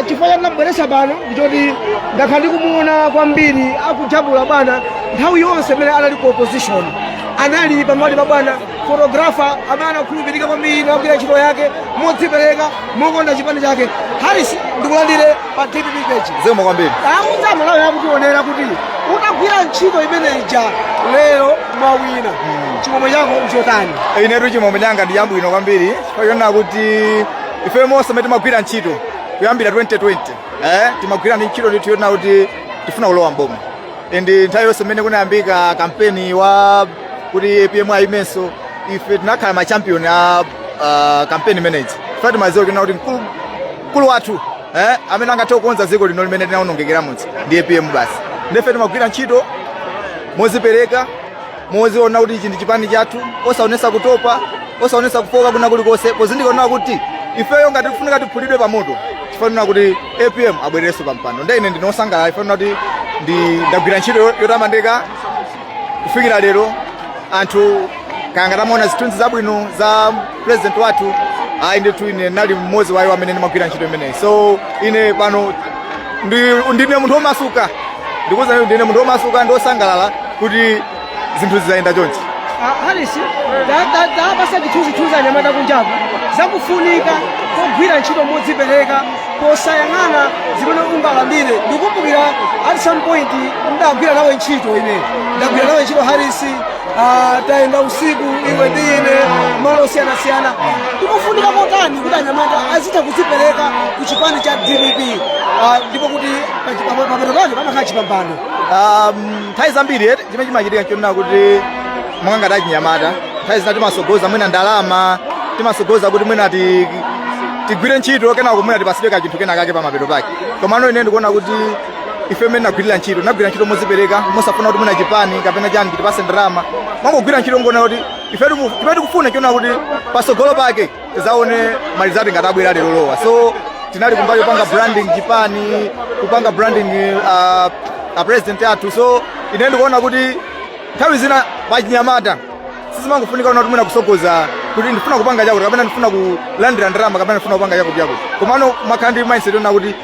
chifukwa chati ndamubweretsa pano ndichoti ndakhala ndikumuona kwambiri akujabula bwana nthawi yonse imene anali ku opposition. Anali pamali pa bwana photographer amene anakhulupirika kwambiri nakugwira ntchito yake modzipereka mokonda chipani chake. Harris ndikulandire pa DPP page. Zomwe kwambiri. Akuza Malawi akutionera kuti utagwira ntchito imene ija lero mwawina. Chimwemwe chako nchotani? Inetu chimwemwe changa ndi chabwino kwambiri, chifukwa kuti ife monse amene timagwira ntchito kuyambira 2020 timagwira ntchito tiona kuti tifuna kulowa mboma. Ende nthawi yonse imene kunayambika kampeni wa kuti APM ayimenso ife tinakhala ma champion ya campaign manager. Fati maziwa kuna kuti mkulu wathu amene angathe kukonza dziko lino limene tinaonongekera mutsi ndi APM basi. Ndife timagwira ntchito mozipereka, moziona kuti ichi ndi chipani chathu, osaonesa kutopa, osaonesa kufoka kuna kulikonse, pozindikaona kuti ifeyo ngati tifunika tiphulidwe pamoto. Tifanira kuti APM abwererenso pa mpando. Nda ine ndinosangalala ifanira kuti ndagwira ntchito yotamandika kufikira lero. Anthu kanga tamaona zithunzi zabwino za president wathu, ndetu ine nali mmodzi wayo amene ndimagwira ntchito imeneyi. So ine pano ndine munthu womasuka, ndikuza ndine munthu womasuka, ndosangalala kuti zinthu zizayenda chonchi. Harisi basa chithunzi anyamata kunjaku zakufunika kogwira ntchito modzipereka posayang'ana zimene ungalandire. Ndikumbukira at some point ndagwira nawe ntchito ine ndagwira nawe ntchito Harisi, tayenda usiku iwe ndi ine malo osiyanasiyana. Ndikufunika motani kuti anyamata azitha kudzipereka ku chipani cha DPP ndipo kuti pamatopacho pamakhala chipambano. Nthawi zambiri chimene chimachitika nchonena kuti mwanga tachinyamata nthawi zina timasogoza mwina ndalama, timasogoza kuti mwina tigwire ntchito kenako mwina tipasidwe chinthu kena kake pamapeto pake. Komano ine ndikuona kuti ife mmene nagwirira ntchito modzipereka mosafuna kuti mwina chipani kapena chani tipase ndalama, mwangogwira ntchito ngoona kuti ife tikufuna chiona kuti pasogolo pake tizaone malizati ngati abwera lero lowa. So tinali kumbali kupanga branding chipani, kupanga branding a president athu. So ine ndikuona kuti nthawi zina pachinyamata sizimangofunika kuti mwina kusogoza kuti ndifuna kupanga chakuti kapena ndifuna kulandira ndalama kapena ndifuna kupanga chakuti. Komano makhala ndi mindset yona kuti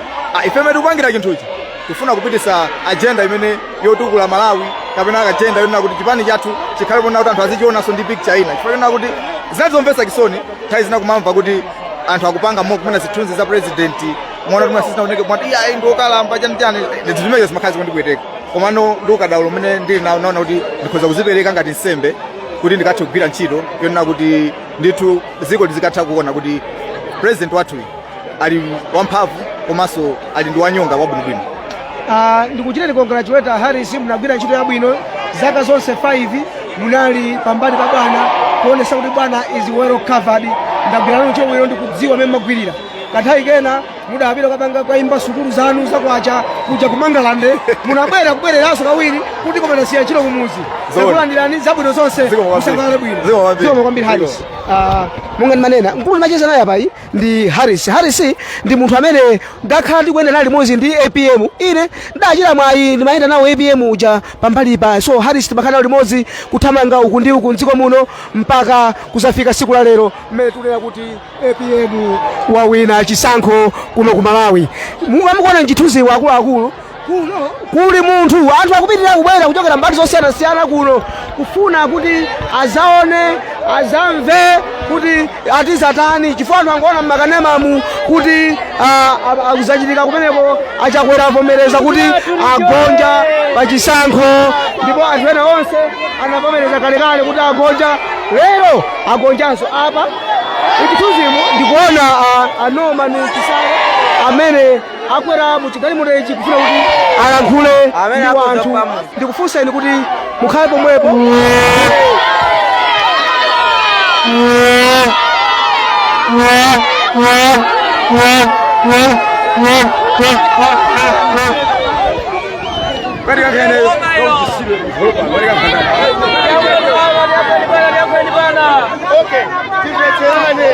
ife mmene tikupangira chinthuchi tifuna kupitisa agenda imene yotukula Malawi kapena agenda yona kuti chipani chathu chikhale pona kuti anthu azichionanso ndi picture ina. Chifukwa yona kuti zinazomvetsa chisoni nthawi zina kumamva kuti anthu akupanga kumene zithunzi za president mwana kuti masisina uneke mwati iya ndiokalamba chani ndizimeke zimakhazi kundikuiteka. Komano ndikadaulo mmene ndili naona kuti ndikhoza kuzipereka ngati nsembe kuti ndikathe kugwira ntchito yona kuti ndithu ziko lizikatha kuona kuti president wathu ali wamphamvu komanso ali ndi wanyonga wabwinobwino. Ndikuchiteni congratulate Harris, munagwira ntchito yabwino zaka zonse 5 munali pambali pa bwana kuonesa kuti bwana is well covered. Ndagwira ntchito bwino ndikudziwa mmene magwirira. Kathawi kena mudapita kapanga kwaimba sukulu zanu zakwacha kuja kumangalande munabwera kubwereranso kawiri kuti komanasiya ntchito kumuzi. Zakulandirani zabwino zonse musangalale bwino. Zikomo kwambiri Harris. Munga ndimanena mkulu macheza naye apa ndi Harris. Harris ndi munthu amene ndakhala ndikuyenda limodzi ndi APM. Ine ndachita mwayi ndimayenda nawo APM uja pambali pa. So Harris timakhala nawo limodzi kuthamanga uku ndi uku mdziko muno mpaka kuzafika siku la lero mmene tikunena kuti APM wawina chisankho kuno ku Malawi. Mukuona nchithunzi wakuluakulu kuno kuli munthu anthu akupitirira kubwera kuchokera mbali zosiyanasiyana kuno kufuna kuti azaone azamve kuti atizatani chifukwa anthu angoona mmakanemamu kuti akuzachitika kumenepo achakwera avomereza kuti agonja pachisankho, ndipo anthu ena onse anavomereza kalekale kuti agonja, lero agonjanso apa. Ichithunzimo ndikuona Norman Chisale amene akwera muchigalimoto ichi kufuna kuti alankhule ndi wanthu. Ndikufunseni kuti mukhale pomwepo. Okay, tiveterane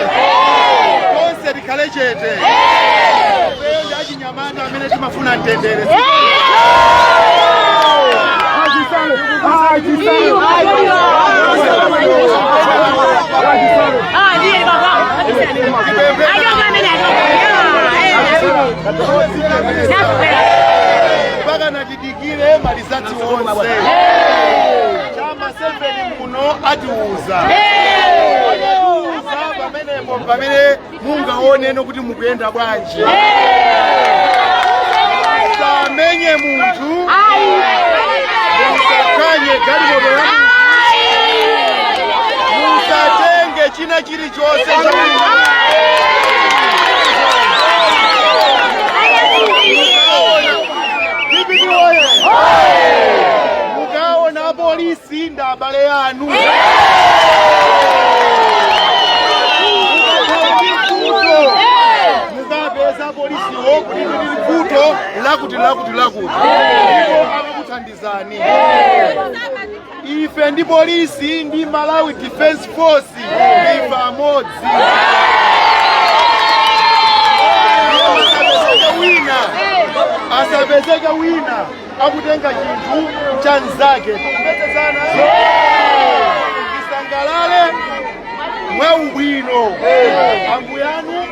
konse tikhale chete eyo ndachinyamata amene timafuna mtendere. mpaka natidikire malizati wonse chama 7 muno atiuza pamene mungaone kuti mukuyenda bwanji. Samenye munthu musakanye galimoto yanu, musatenge china chilichonse mukaona polisi ndi abale yanu. Mukapeza polisi wokuti mvuto lakuti ndipo akakuthandizani. Ife ndi polisi ndi Malawi Defense Force ndi pamodzi. Asapezeka wina akutenga chinthu cha nzake. Tukumvetsetsana? Tisangalale mwaubwino. Ambuyanu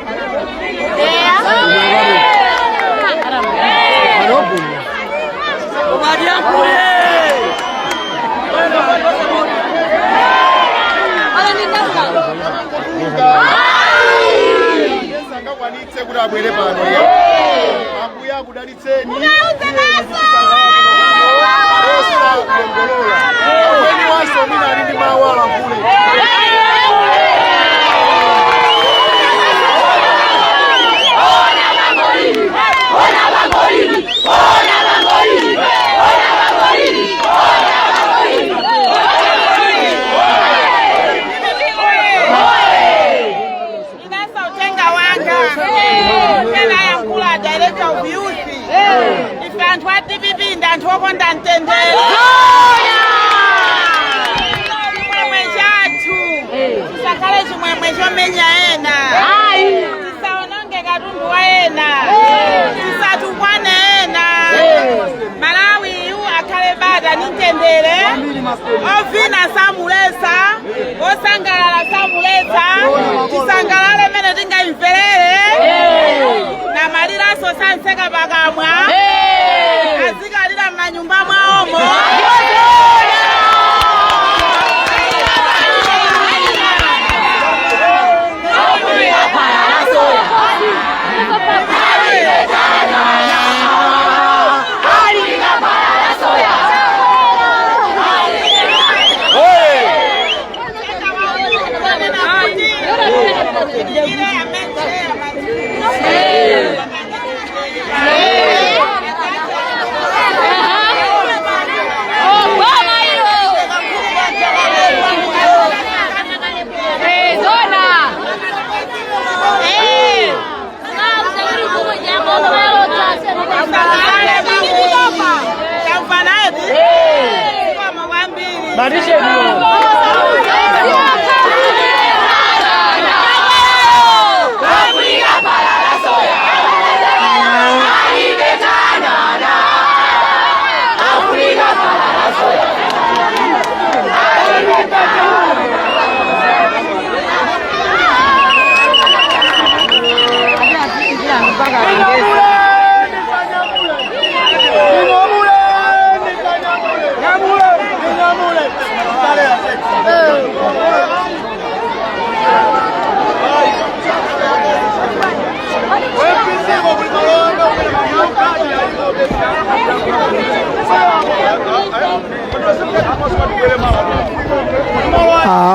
Sangakwanitse kuti abwere pano. Ambuye akudalitseni. Amweni waso mina ali ndi mawu alankhule. Ovina samulesa, osangalala samulesa, tisangalale mene tinga imferere, na malira so sanseka bagamwa, azikalira manyumba mwaomo.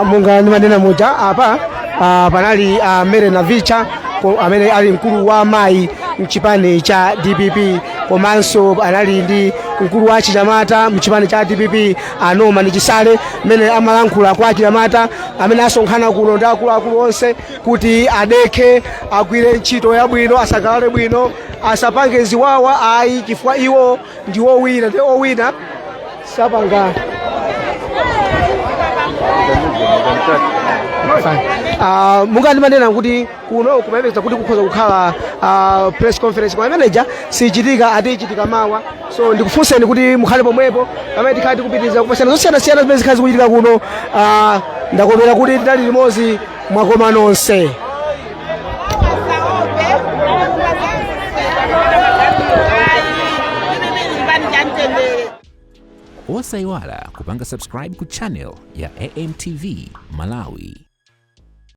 Munga nimanena moja apa panali Mere Navicha amene ali mkulu wa mayi mchipani cha DPP, komanso anali ndi mkulu wa Chinyamata mchipani cha DPP Norman Chisale mene amalankhula kwa Chinyamata amene asonkhana kuno ndi akuluakulu onse kuti adekhe agwire ntchito yabwino, asagalale bwino, asapange ziwawa ayi, chifukwa iwo ndi owina, ndi owina sapanga. Munga ndimanena kuti kuno kumayembekeza kuti kukhoza kukhala press conference kwa manager sichitika ati ichitika mawa, so ndikufunseni kuti mukhale pomwepo pamene tikhale tikupitiriza kupasana zosiyana-siyana zimene zikhala zikuchitika kuno. Ndakomera kuti tinali limodzi mwakoma nonse. Osayiwala kupanga subscribe ku channel ya AMTV Malawi.